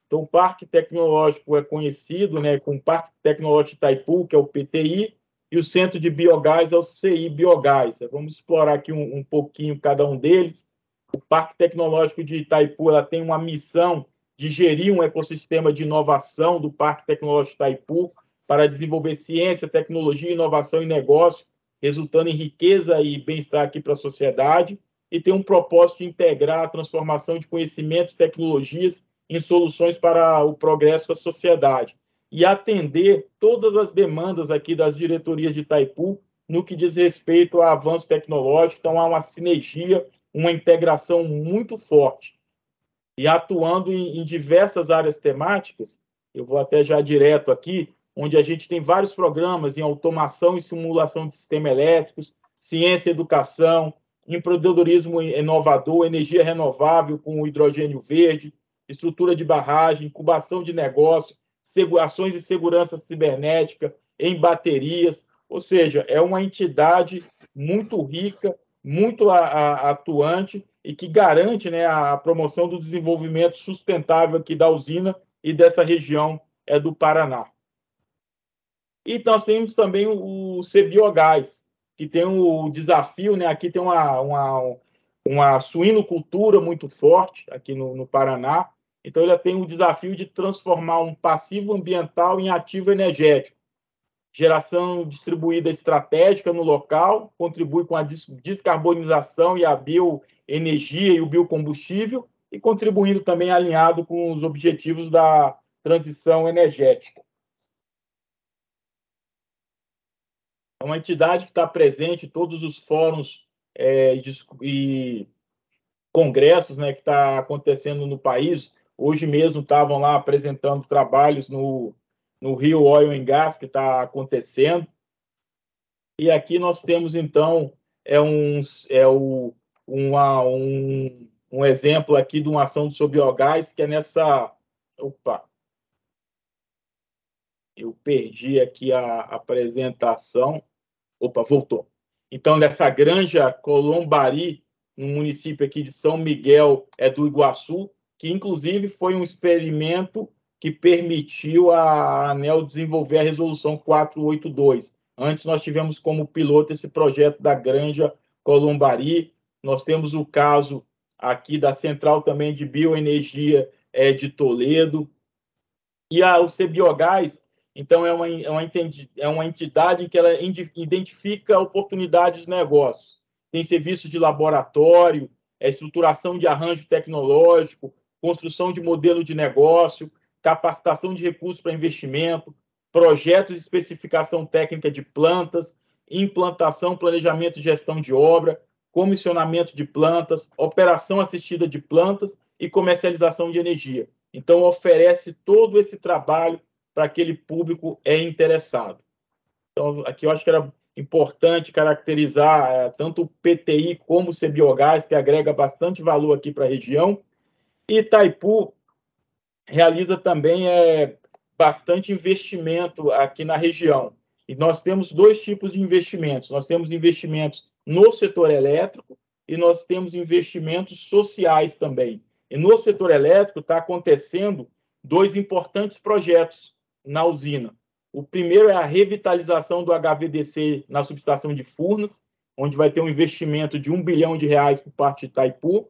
Então, o Parque Tecnológico é conhecido, né, como Parque Tecnológico de Itaipu, que é o PTI, e o Centro de Biogás é o CI Biogás. Vamos explorar aqui um pouquinho cada um deles. O Parque Tecnológico de Itaipu ela tem uma missão de gerir um ecossistema de inovação do Parque Tecnológico de Itaipu para desenvolver ciência, tecnologia, inovação e negócio, resultando em riqueza e bem-estar aqui para a sociedade, e tem um propósito de integrar a transformação de conhecimentos e tecnologias em soluções para o progresso da sociedade e atender todas as demandas aqui das diretorias de Itaipu no que diz respeito a avanço tecnológico. Então, há uma sinergia, uma integração muito forte. E atuando em diversas áreas temáticas, eu vou até já direto aqui, onde a gente tem vários programas em automação e simulação de sistemas elétricos, ciência e educação, empreendedorismo inovador, energia renovável com hidrogênio verde, estrutura de barragem, incubação de negócio, ações de segurança cibernética em baterias, ou seja, é uma entidade muito rica, muito atuante e que garante, né, a promoção do desenvolvimento sustentável aqui da usina e dessa região do Paraná. E nós temos também o CBiogás, que tem o desafio, né, aqui tem uma suinocultura muito forte aqui no Paraná, então ele tem o desafio de transformar um passivo ambiental em ativo energético. Geração distribuída estratégica no local, contribui com a descarbonização e a bioenergia e o biocombustível, e contribuindo também alinhado com os objetivos da transição energética. É uma entidade que está presente em todos os fóruns e congressos, né, que está acontecendo no país. Hoje mesmo estavam lá apresentando trabalhos no Rio Oil and Gas, que está acontecendo. E aqui nós temos, então, um exemplo aqui de uma ação do Sobiogás, que é nessa... Opa! Eu perdi aqui a apresentação. Opa, voltou. Então, nessa granja Colombari, no município aqui de São Miguel do Iguaçu, que inclusive foi um experimento que permitiu a ANEEL desenvolver a resolução 482. Antes nós tivemos como piloto esse projeto da granja Colombari. Nós temos o caso aqui da Central também de Bioenergia de Toledo. E o CBiogás, então, é uma entidade que ela identifica oportunidades de negócios. Tem serviços de laboratório, estruturação de arranjo tecnológico, construção de modelo de negócio, capacitação de recursos para investimento, projetos de especificação técnica de plantas, implantação, planejamento e gestão de obra, comissionamento de plantas, operação assistida de plantas e comercialização de energia. Então, oferece todo esse trabalho para aquele público interessado. Então, aqui eu acho que era importante caracterizar tanto o PTI como o CBiogás, que agrega bastante valor aqui para a região. E Itaipu realiza também bastante investimento aqui na região. E nós temos dois tipos de investimentos. Nós temos investimentos no setor elétrico e nós temos investimentos sociais também. E no setor elétrico está acontecendo dois importantes projetos na usina. O primeiro é a revitalização do HVDC na subestação de Furnas, onde vai ter um investimento de R$1 bilhão por parte de Itaipu.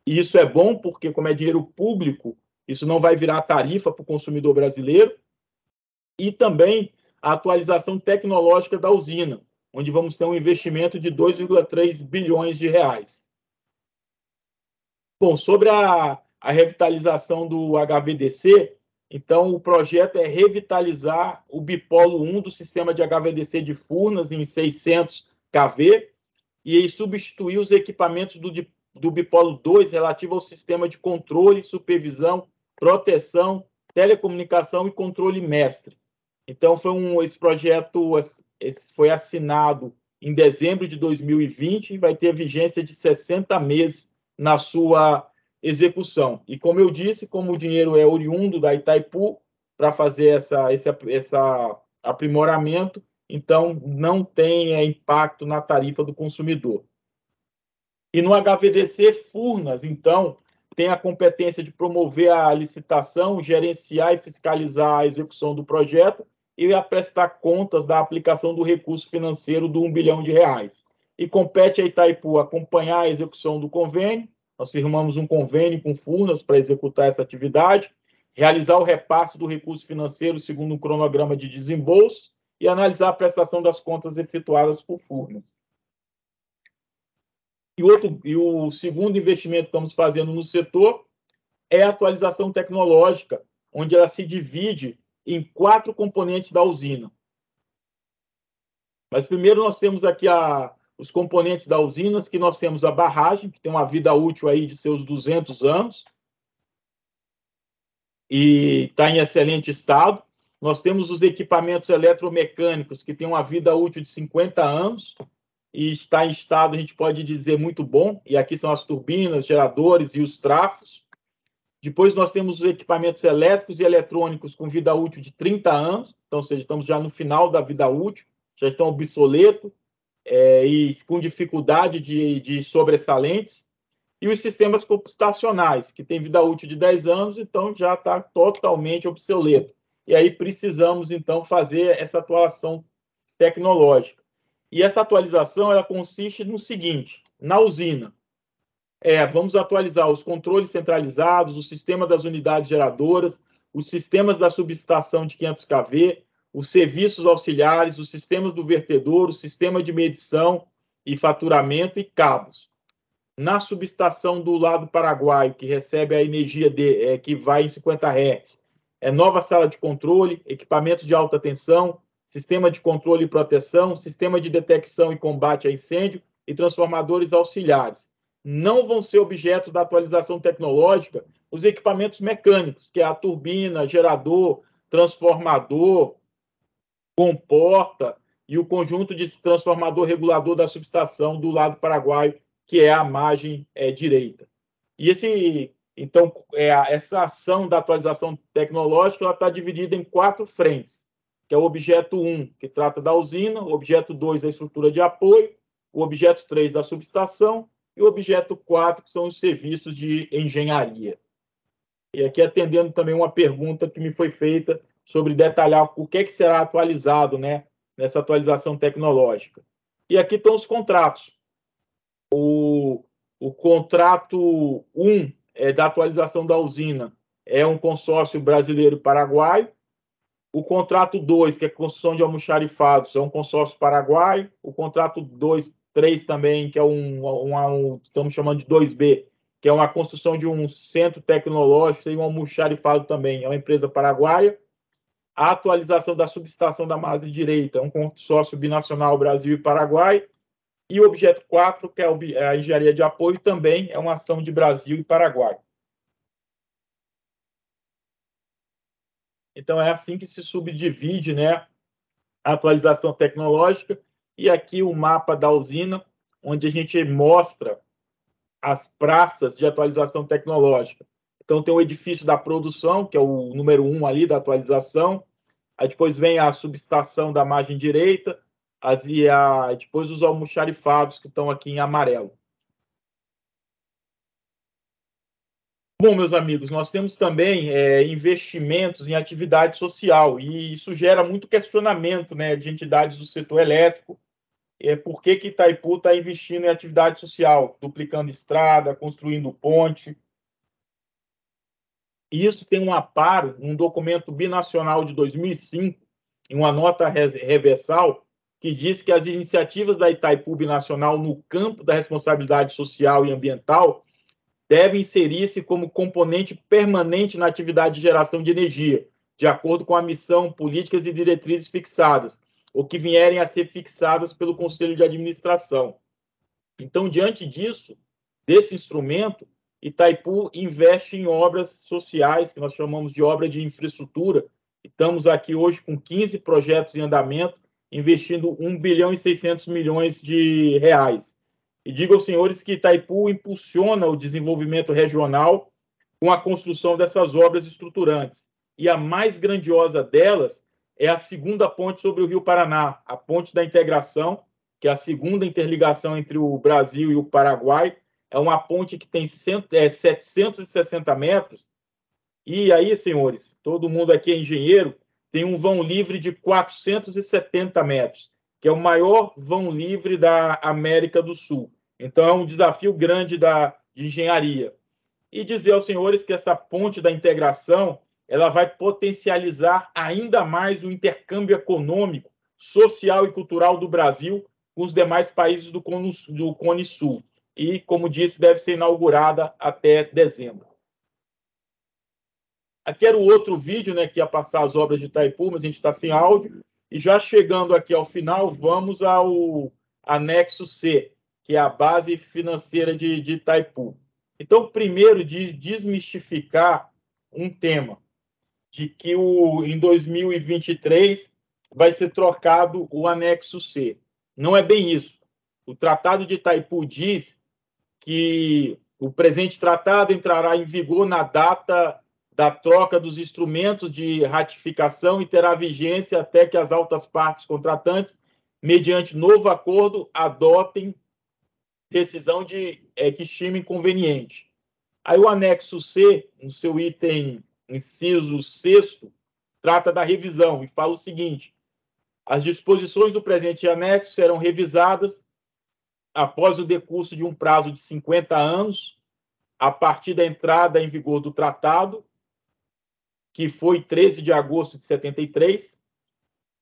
E isso é bom porque, como é dinheiro público, isso não vai virar tarifa para o consumidor brasileiro. E também a atualização tecnológica da usina, onde vamos ter um investimento de R$2,3 bilhões. Bom, sobre a revitalização do HVDC, então o projeto é revitalizar o bipolo 1 do sistema de HVDC de Furnas em 600 kV e substituir os equipamentos do bipolo 2 relativo ao sistema de controle, supervisão, proteção, telecomunicação e controle mestre. Então, esse projeto foi assinado em dezembro de 2020 e vai ter vigência de 60 meses na sua execução. E, como eu disse, como o dinheiro é oriundo da Itaipu para fazer esse aprimoramento, então não tem impacto na tarifa do consumidor. E no HVDC Furnas, então, tem a competência de promover a licitação, gerenciar e fiscalizar a execução do projeto e a prestar contas da aplicação do recurso financeiro do R$1 bilhão. E compete a Itaipu acompanhar a execução do convênio. Nós firmamos um convênio com Furnas para executar essa atividade, realizar o repasse do recurso financeiro segundo um cronograma de desembolso e analisar a prestação das contas efetuadas por Furnas. E o segundo investimento que estamos fazendo no setor é a atualização tecnológica, onde ela se divide em 4 componentes da usina. Mas primeiro nós temos aqui os componentes da usina, que nós temos a barragem, que tem uma vida útil aí de seus 200 anos, e está em excelente estado. Nós temos os equipamentos eletromecânicos, que têm uma vida útil de 50 anos, e está em estado, a gente pode dizer, muito bom. E aqui são as turbinas, geradores e os trafos. Depois nós temos os equipamentos elétricos e eletrônicos com vida útil de 30 anos. Então, ou seja, estamos já no final da vida útil, já estão obsoletos e com dificuldade de sobressalentes. E os sistemas computacionais, que têm vida útil de 10 anos, então já está totalmente obsoleto. E aí precisamos, então, fazer essa atuação tecnológica. E essa atualização ela consiste no seguinte: na usina, vamos atualizar os controles centralizados, o sistema das unidades geradoras, os sistemas da subestação de 500 kV, os serviços auxiliares, os sistemas do vertedor, o sistema de medição e faturamento e cabos. Na subestação do lado paraguaio, que recebe a energia que vai em 50 Hz, nova sala de controle, equipamentos de alta tensão, sistema de controle e proteção, sistema de detecção e combate a incêndio e transformadores auxiliares. Não vão ser objeto da atualização tecnológica os equipamentos mecânicos, que é a turbina, gerador, transformador, comporta e o conjunto de transformador regulador da subestação do lado paraguaio, que é a margem direita. E então, essa ação da atualização tecnológica está dividida em 4 frentes, que é o objeto 1, que trata da usina, o objeto 2, da estrutura de apoio, o objeto 3, da subestação, e o objeto 4, que são os serviços de engenharia. E aqui atendendo também uma pergunta que me foi feita sobre detalhar o que será atualizado, né, nessa atualização tecnológica. E aqui estão os contratos. O contrato 1 da atualização da usina é um consórcio brasileiro-paraguaio. O contrato 2, que é a construção de almoxarifados, é um consórcio paraguaio. O contrato 3 também, que é estamos chamando de 2B, que é uma construção de um centro tecnológico e um almoxarifado também, é uma empresa paraguaia. A atualização da subestação da margem direita é um consórcio binacional Brasil e Paraguai. E o objeto 4, que é a engenharia de apoio, também é uma ação de Brasil e Paraguai. Então, é assim que se subdivide, né, a atualização tecnológica. E aqui o mapa da usina, onde a gente mostra as praças de atualização tecnológica. Então, tem o edifício da produção, que é o número 1 ali da atualização. Aí depois vem a subestação da margem direita, depois os almoxarifados, que estão aqui em amarelo. Bom, meus amigos, nós temos também investimentos em atividade social, e isso gera muito questionamento, né, de entidades do setor elétrico. Por que Itaipu está investindo em atividade social, duplicando estrada, construindo ponte? E isso tem um amparo, um documento binacional de 2005, em uma nota reversal, que diz que as iniciativas da Itaipu Binacional no campo da responsabilidade social e ambiental devem inserir-se como componente permanente na atividade de geração de energia, de acordo com a missão, políticas e diretrizes fixadas, ou que vierem a ser fixadas pelo Conselho de Administração. Então, diante disso, desse instrumento, Itaipu investe em obras sociais, que nós chamamos de obra de infraestrutura. Estamos aqui hoje com 15 projetos em andamento, investindo R$1 bilhão e 600 milhões de reais. E digo aos senhores que Itaipu impulsiona o desenvolvimento regional com a construção dessas obras estruturantes. E a mais grandiosa delas é a segunda ponte sobre o Rio Paraná, a ponte da integração, que é a segunda interligação entre o Brasil e o Paraguai, é uma ponte que tem 760 metros, e aí, senhores, todo mundo aqui é engenheiro, tem um vão livre de 470 metros, que é o maior vão livre da América do Sul. Então, é um desafio grande de engenharia. E dizer aos senhores que essa ponte da integração ela vai potencializar ainda mais o intercâmbio econômico, social e cultural do Brasil com os demais países do Cone Sul. E, como disse, deve ser inaugurada até dezembro. Aqui era o outro vídeo, né, que ia passar as obras de Itaipu, mas a gente está sem áudio. E já chegando aqui ao final, vamos ao anexo C, que é a base financeira de Itaipu. Então, primeiro, de desmistificar um tema, de que em 2023 vai ser trocado o anexo C. Não é bem isso. O Tratado de Itaipu diz que o presente tratado entrará em vigor na data da troca dos instrumentos de ratificação e terá vigência até que as altas partes contratantes, mediante novo acordo, adotem decisão que estimem conveniente. Aí o anexo C, no seu item inciso 6º, trata da revisão e fala o seguinte: as disposições do presente anexo serão revisadas após o decurso de um prazo de 50 anos, a partir da entrada em vigor do tratado, que foi 13 de agosto de 73,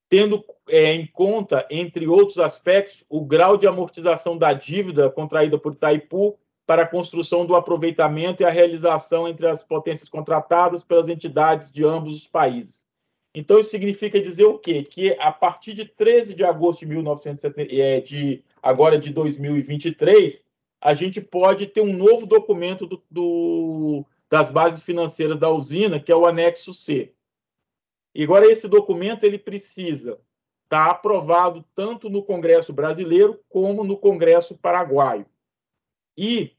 tendo em conta, entre outros aspectos, o grau de amortização da dívida contraída por Itaipu para a construção do aproveitamento e a realização entre as potências contratadas pelas entidades de ambos os países. Então, isso significa dizer o quê? Que a partir de 13 de agosto de 2023, a gente pode ter um novo documento das bases financeiras da usina, que é o anexo C. E agora, esse documento ele precisa estar aprovado tanto no Congresso brasileiro como no Congresso paraguaio. E,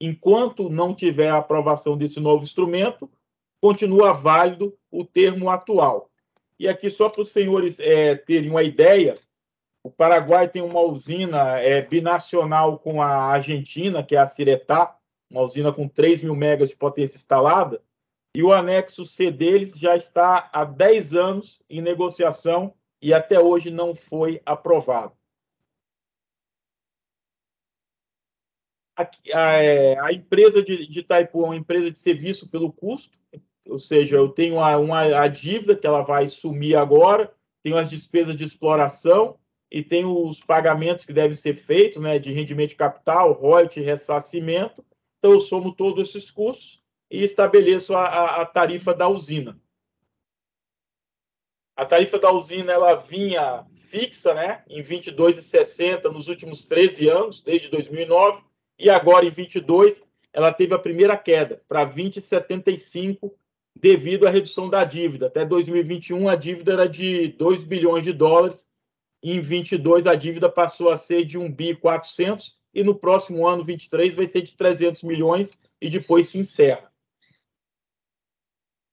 enquanto não tiver a aprovação desse novo instrumento, continua válido o termo atual. E aqui, só para os senhores terem uma ideia, o Paraguai tem uma usina binacional com a Argentina, que é a Ciretá, uma usina com 3.000 megas de potência instalada, e o anexo C deles já está há 10 anos em negociação e até hoje não foi aprovado. A empresa de Itaipu é uma empresa de serviço pelo custo, ou seja, eu tenho a dívida que ela vai sumir agora, tenho as despesas de exploração e tenho os pagamentos que devem ser feitos, né, de rendimento de capital, royalties, ressarcimento. Então, eu somo todos esses custos e estabeleço a tarifa da usina. A tarifa da usina ela vinha fixa, né, em R$ 22,60 nos últimos 13 anos, desde 2009, e agora, em 22, ela teve a primeira queda para R$ 20,75 devido à redução da dívida. Até 2021, a dívida era de 2 bilhões de dólares, e em 22 a dívida passou a ser de 1,4 bi, e no próximo ano, 23, vai ser de 300 milhões, e depois se encerra.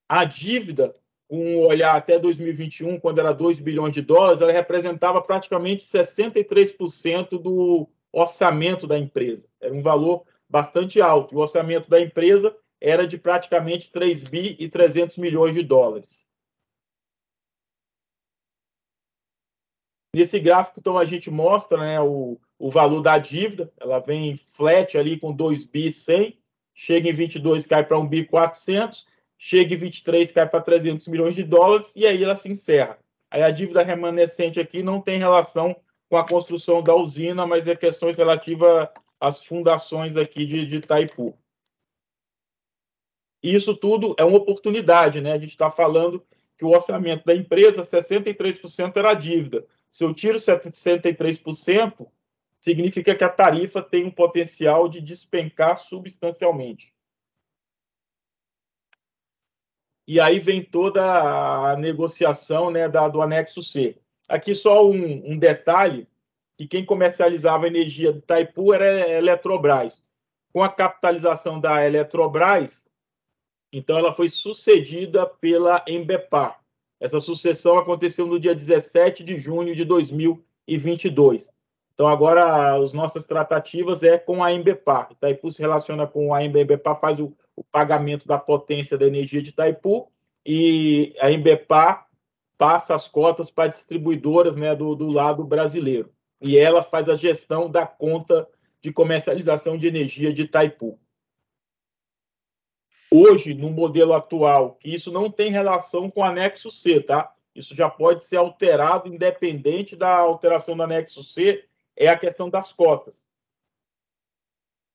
A dívida, com um olhar até 2021, quando era 2 bilhões de dólares, ela representava praticamente 63% do orçamento da empresa. Era um valor bastante alto. O orçamento da empresa era de praticamente 3 bi e 300 milhões de dólares. Nesse gráfico, então, a gente mostra, né, o valor da dívida. Ela vem flat ali com 2 bi 100, chega em 22, cai para 1 bi 400, chega em 23, cai para 300 milhões de dólares, e aí ela se encerra. Aí a dívida remanescente aqui não tem relação com a construção da usina, mas é questões relativas às fundações aqui de Itaipu. E isso tudo é uma oportunidade, né? A gente está falando que o orçamento da empresa, 63% era dívida. Se eu tiro 63%, significa que a tarifa tem um potencial de despencar substancialmente. E aí vem toda a negociação, né, do anexo C. Aqui só um detalhe, que quem comercializava a energia do Itaipu era a Eletrobras. Com a capitalização da Eletrobras, então ela foi sucedida pela Embepar. Essa sucessão aconteceu no dia 17 de junho de 2022. Então, agora, as nossas tratativas é com a Embepar. Itaipu se relaciona com a Embepar, faz o pagamento da potência da energia de Itaipu, e a Embepar passa as cotas para distribuidoras, né, do lado brasileiro. E ela faz a gestão da conta de comercialização de energia de Itaipu. Hoje, no modelo atual, isso não tem relação com o anexo C, tá? Isso já pode ser alterado, independente da alteração do anexo C, é a questão das cotas.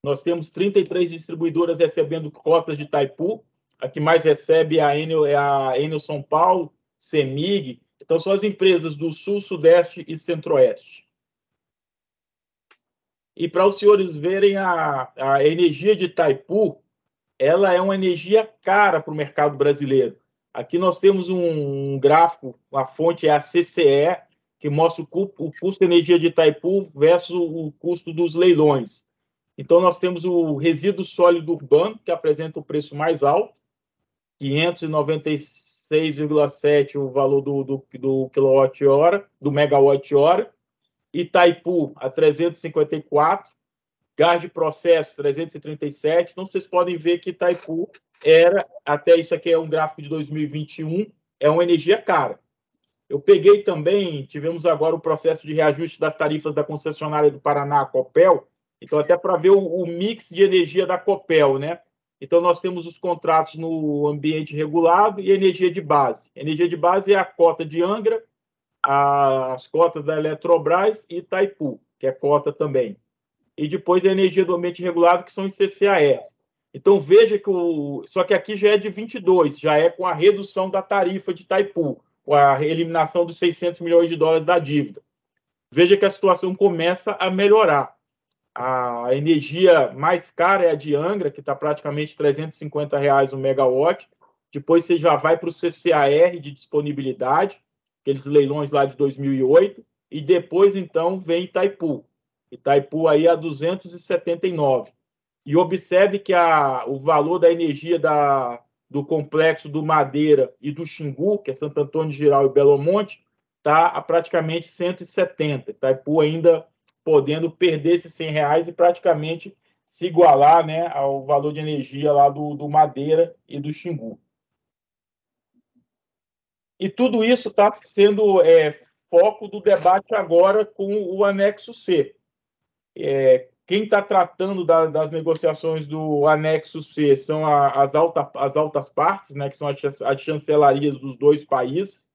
Nós temos 33 distribuidoras recebendo cotas de Itaipu. A que mais recebe é a Enel São Paulo, CEMIG. Então, são as empresas do Sul, Sudeste e Centro-Oeste. E para os senhores verem, a energia de Itaipu, ela é uma energia cara para o mercado brasileiro. Aqui nós temos um gráfico, a fonte é a CCE, que mostra o custo de energia de Itaipu versus o custo dos leilões. Então, nós temos o resíduo sólido urbano, que apresenta o preço mais alto, 596,7 o valor do quilowatt-hora, do megawatt-hora. Itaipu, a 354. Gás de processo, 337. Então, vocês podem ver que Itaipu era, até isso aqui é um gráfico de 2021, é uma energia cara. Eu peguei também, tivemos agora o processo de reajuste das tarifas da concessionária do Paraná, a Copel, então até para ver o mix de energia da Copel, né? Então, nós temos os contratos no ambiente regulado e energia de base. Energia de base é a cota de Angra, as cotas da Eletrobras e Itaipu, que é cota também. E depois a energia do ambiente regulado, que são os CCARs. Então, veja que só que aqui já é de 22, já é com a redução da tarifa de Itaipu, com a eliminação dos 600 milhões de dólares da dívida. Veja que a situação começa a melhorar. A energia mais cara é a de Angra, que está praticamente R$ 350 o megawatt. Depois você já vai para o CCAR de disponibilidade, aqueles leilões lá de 2008. E depois, então, vem Itaipu. Itaipu aí a 279. E observe que o valor da energia do complexo do Madeira e do Xingu, que é Santo Antônio de Giral e Belo Monte, está a praticamente 170. Itaipu ainda podendo perder esses R$100 e praticamente se igualar, né, ao valor de energia lá do Madeira e do Xingu. E tudo isso está sendo foco do debate agora com o anexo C. Quem está tratando das negociações do anexo C são as altas partes, né, que são as chancelarias dos dois países.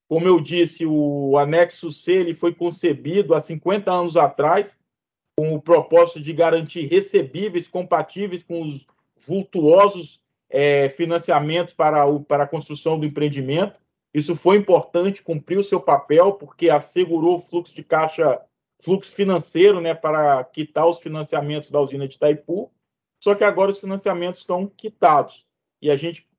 Como eu disse, o anexo C ele foi concebido há 50 anos atrás, com o propósito de garantir recebíveis compatíveis com os vultuosos financiamentos para a construção do empreendimento. Isso foi importante, cumpriu o seu papel, porque assegurou o fluxo de caixa, fluxo financeiro, né, para quitar os financiamentos da usina de Itaipu. Só que agora os financiamentos estão quitados e a gente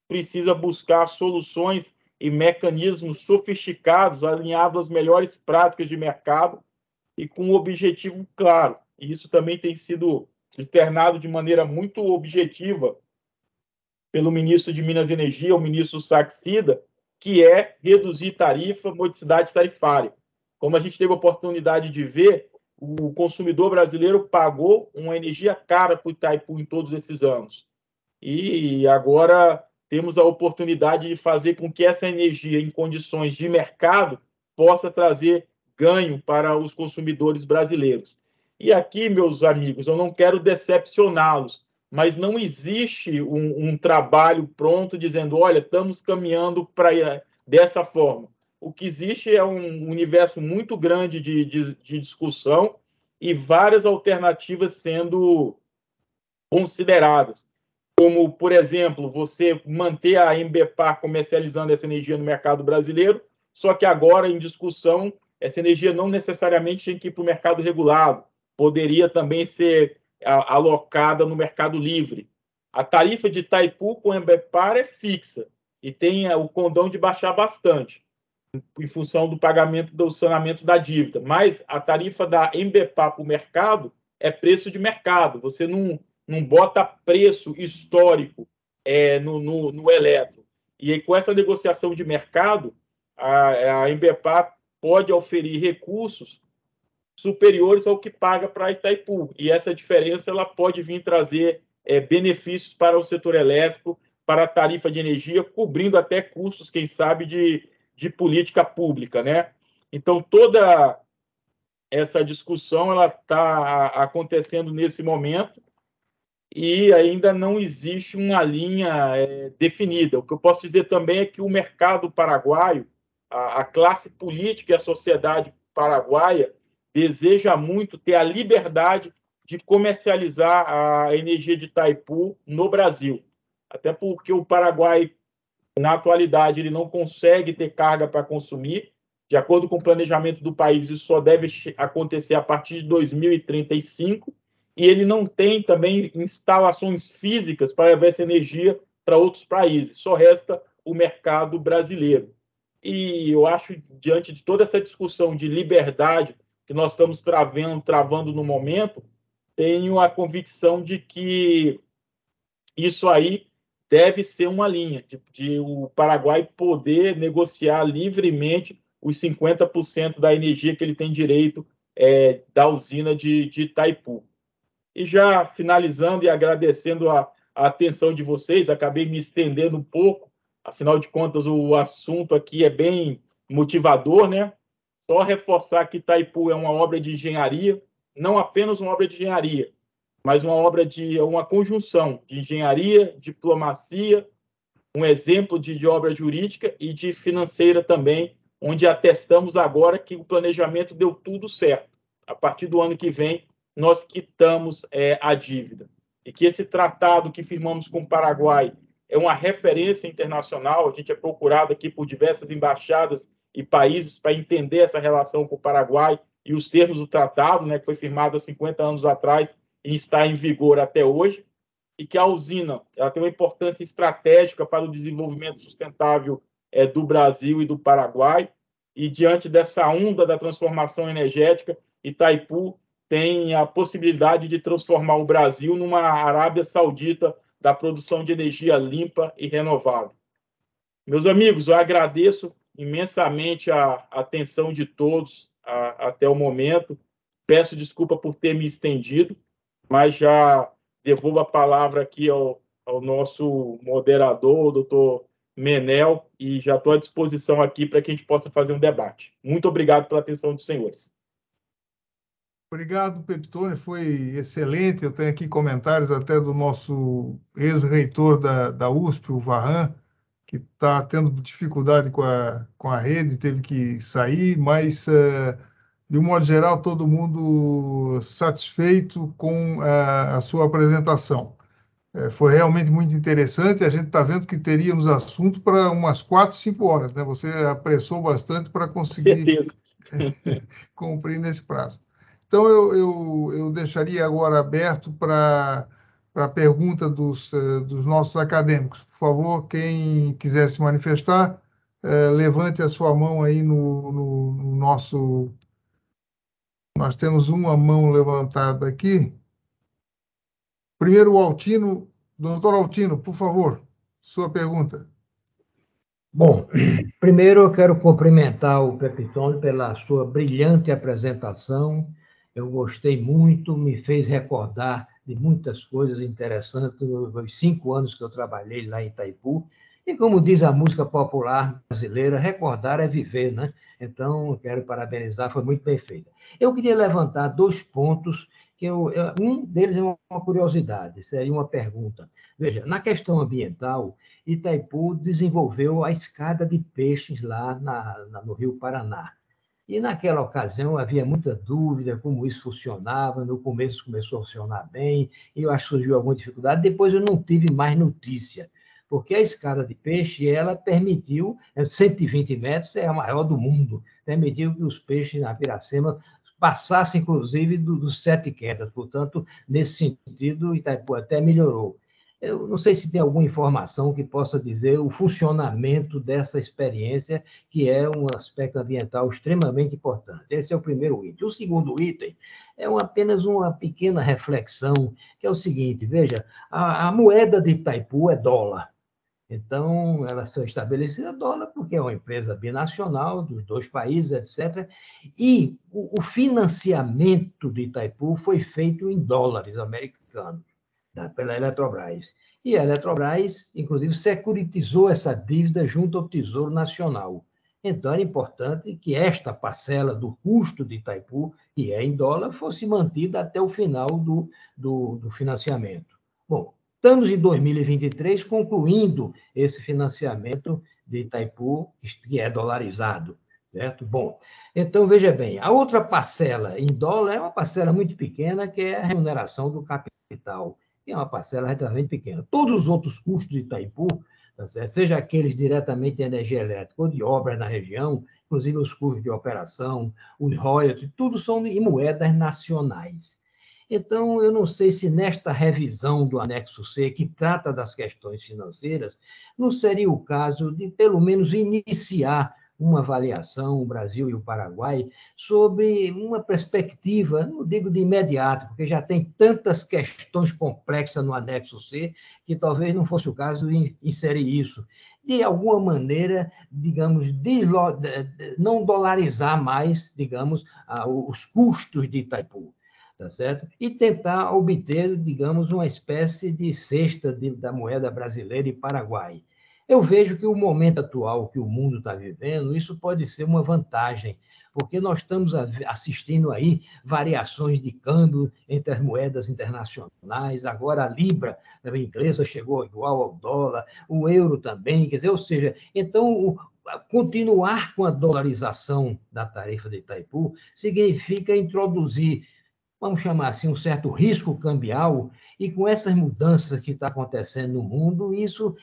precisa buscar soluções e mecanismos sofisticados, alinhados às melhores práticas de mercado e com um objetivo claro. E isso também tem sido externado de maneira muito objetiva pelo ministro de Minas e Energia, o ministro Saxida, que é reduzir tarifa, modicidade tarifária. Como a gente teve a oportunidade de ver, o consumidor brasileiro pagou uma energia cara para o Itaipu em todos esses anos. E agora temos a oportunidade de fazer com que essa energia, em condições de mercado, possa trazer ganho para os consumidores brasileiros. E aqui, meus amigos, eu não quero decepcioná-los, mas não existe um trabalho pronto dizendo, olha, estamos caminhando para dessa forma. O que existe é um universo muito grande de discussão e várias alternativas sendo consideradas, como, por exemplo, você manter a Embepar comercializando essa energia no mercado brasileiro, só que agora, em discussão, essa energia não necessariamente tem que ir para o mercado regulado, poderia também ser alocada no mercado livre. A tarifa de Itaipu com a Embepar é fixa e tem o condão de baixar bastante, em função do pagamento do sanamento da dívida, mas a tarifa da Embepar para o mercado é preço de mercado, você não bota preço histórico no eletro. E aí, com essa negociação de mercado, a Embepar pode oferir recursos superiores ao que paga para Itaipu. E essa diferença ela pode vir trazer benefícios para o setor elétrico, para a tarifa de energia, cobrindo até custos, quem sabe, de política pública, né? Então, toda essa discussão ela está acontecendo nesse momento e ainda não existe uma linha definida. O que eu posso dizer também é que o mercado paraguaio, a classe política e a sociedade paraguaia deseja muito ter a liberdade de comercializar a energia de Itaipu no Brasil. Até porque o Paraguai, na atualidade, ele não consegue ter carga para consumir. De acordo com o planejamento do país, isso só deve acontecer a partir de 2035, e ele não tem também instalações físicas para levar essa energia para outros países. Só resta o mercado brasileiro. E eu acho, diante de toda essa discussão de liberdade que nós estamos travando no momento, tenho a convicção de que isso aí deve ser uma linha, de o Paraguai poder negociar livremente os 50% da energia que ele tem direito da usina de Itaipu. E já finalizando e agradecendo a atenção de vocês, acabei me estendendo um pouco, afinal de contas o assunto aqui é bem motivador, né? Só reforçar que Itaipu é uma obra de engenharia, não apenas uma obra de engenharia, mas uma conjunção de engenharia, diplomacia, um exemplo de obra jurídica e de financeira também, onde atestamos agora que o planejamento deu tudo certo. A partir do ano que vem, nós quitamos a dívida. E que esse tratado que firmamos com o Paraguai é uma referência internacional, a gente é procurado aqui por diversas embaixadas e países para entender essa relação com o Paraguai e os termos do tratado, né, que foi firmado há 50 anos atrás e está em vigor até hoje, e que a usina ela tem uma importância estratégica para o desenvolvimento sustentável do Brasil e do Paraguai, e diante dessa onda da transformação energética, Itaipu tem a possibilidade de transformar o Brasil numa Arábia Saudita da produção de energia limpa e renovável. Meus amigos, eu agradeço imensamente a atenção de todos até o momento. Peço desculpa por ter me estendido, mas já devolvo a palavra aqui ao nosso moderador, o doutor Menel, e já estou à disposição aqui para que a gente possa fazer um debate. Muito obrigado pela atenção dos senhores. Obrigado, Pepitone, foi excelente. Eu tenho aqui comentários até do nosso ex-reitor da USP, o Varran, que está tendo dificuldade com a rede, teve que sair, mas, de um modo geral, todo mundo satisfeito com a sua apresentação. Foi realmente muito interessante. A gente está vendo que teríamos assunto para umas 4, 5 horas, né? Você apressou bastante para conseguir cumprir nesse prazo. Então, eu deixaria agora aberto para a pergunta dos nossos acadêmicos. Por favor, quem quiser se manifestar, levante a sua mão aí no nosso... Nós temos uma mão levantada aqui. Primeiro, o Altino. Doutor Altino, por favor, sua pergunta. Bom, primeiro eu quero cumprimentar o Pepitone pela sua brilhante apresentação. Eu gostei muito, me fez recordar de muitas coisas interessantes nos 5 anos que eu trabalhei lá em Itaipu. E como diz a música popular brasileira, recordar é viver, né? Então, eu quero parabenizar, foi muito bem feita. Eu queria levantar 2 pontos, que um deles é uma curiosidade, seria uma pergunta. Veja, na questão ambiental, Itaipu desenvolveu a escada de peixes lá no Rio Paraná. E naquela ocasião havia muita dúvida como isso funcionava, no começo começou a funcionar bem, e eu acho que surgiu alguma dificuldade, depois eu não tive mais notícia, porque a escada de peixe, ela permitiu, 120 metros, é a maior do mundo, permitiu que os peixes na Piracema passassem, inclusive, dos 7 quedas, portanto, nesse sentido, Itaipu até melhorou. Eu não sei se tem alguma informação que possa dizer o funcionamento dessa experiência, que é um aspecto ambiental extremamente importante. Esse é o primeiro item. O segundo item é apenas uma pequena reflexão, que é o seguinte, veja, a moeda de Itaipu é dólar. Então, ela foi estabelecida dólar porque é uma empresa binacional dos dois países, etc. E o financiamento de Itaipu foi feito em dólares americanos, pela Eletrobras. E a Eletrobras, inclusive, securitizou essa dívida junto ao Tesouro Nacional. Então, era importante que esta parcela do custo de Itaipu, que é em dólar, fosse mantida até o final do financiamento. Bom, estamos em 2023 concluindo esse financiamento de Itaipu, que é dolarizado, certo? Bom, então, veja bem, a outra parcela em dólar é uma parcela muito pequena, que é a remuneração do capital, que é uma parcela relativamente pequena. Todos os outros custos de Itaipu, seja aqueles diretamente de energia elétrica ou de obras na região, inclusive os custos de operação, os royalties, tudo são em moedas nacionais. Então, eu não sei se nesta revisão do anexo C, que trata das questões financeiras, não seria o caso de, pelo menos, iniciar uma avaliação, o Brasil e o Paraguai, sobre uma perspectiva, não digo de imediato, porque já tem tantas questões complexas no anexo C, que talvez não fosse o caso de inserir isso. De alguma maneira, digamos, não dolarizar mais, digamos, os custos de Itaipu. Tá certo? E tentar obter, digamos, uma espécie de cesta da moeda brasileira e Paraguai. Eu vejo que o momento atual que o mundo está vivendo, isso pode ser uma vantagem, porque nós estamos assistindo aí variações de câmbio entre as moedas internacionais, agora a libra inglesa chegou igual ao dólar, o euro também, quer dizer, ou seja, então continuar com a dolarização da tarifa de Itaipu significa introduzir, vamos chamar assim, um certo risco cambial, e com essas mudanças que estão acontecendo no mundo, isso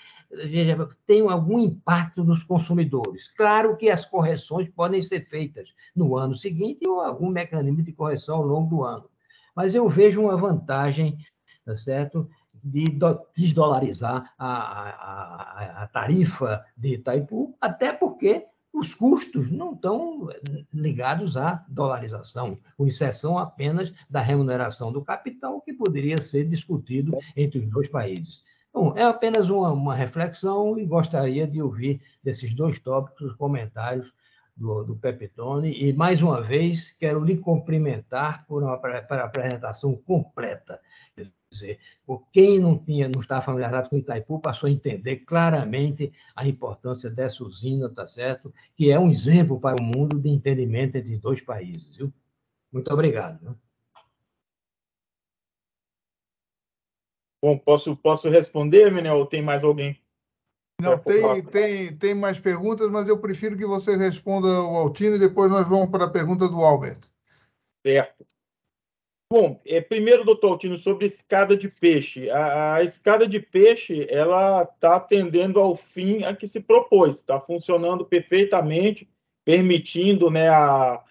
tem algum impacto nos consumidores. Claro que as correções podem ser feitas no ano seguinte ou algum mecanismo de correção ao longo do ano. Mas eu vejo uma vantagem, tá certo, de desdolarizar a tarifa de Itaipu, até porque os custos não estão ligados à dolarização, com exceção apenas da remuneração do capital, que poderia ser discutido entre os dois países. Bom, é apenas uma reflexão e gostaria de ouvir desses dois tópicos os comentários do Pepitone. E, mais uma vez, quero lhe cumprimentar para a apresentação completa. Quer dizer, quem não está familiarizado com Itaipu passou a entender claramente a importância dessa usina, tá certo? Que é um exemplo para o mundo de entendimento entre dois países, viu? Muito obrigado. Viu? Bom, posso responder, Menel, ou tem mais alguém? Não, tem mais perguntas, mas eu prefiro que você responda o Altino e depois nós vamos para a pergunta do Albert. Certo. Bom, primeiro, doutor Altino, sobre escada de peixe. A escada de peixe, ela está atendendo ao fim a que se propôs, está funcionando perfeitamente, permitindo, né, a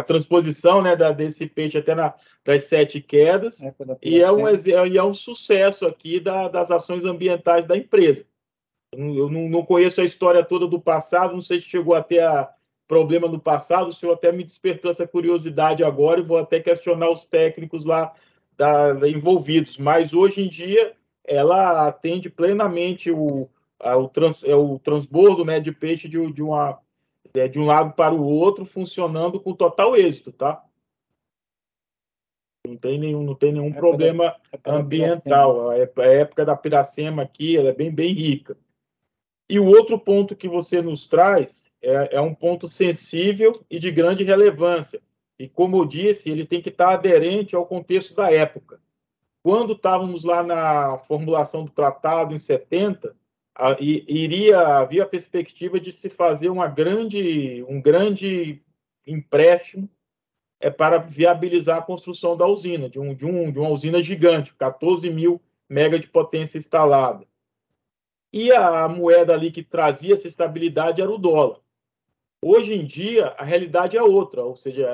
transposição, né, desse peixe até das 7 quedas, e é um sucesso aqui das ações ambientais da empresa. Eu não conheço a história toda do passado, não sei se chegou até a problema no passado, o senhor até me despertou essa curiosidade agora e vou até questionar os técnicos lá envolvidos, mas hoje em dia ela atende plenamente o transbordo, né, de peixe de um lado para o outro, funcionando com total êxito, tá? Não tem nenhum problema ambiental. A época da Piracema aqui ela é bem rica. E o outro ponto que você nos traz é um ponto sensível e de grande relevância. E, como eu disse, ele tem que estar aderente ao contexto da época. Quando estávamos lá na formulação do tratado, em 70, havia a perspectiva de se fazer um grande empréstimo para viabilizar a construção da usina, de uma usina gigante, 14 mil mega de potência instalada. E a moeda ali que trazia essa estabilidade era o dólar. Hoje em dia, a realidade é outra, ou seja,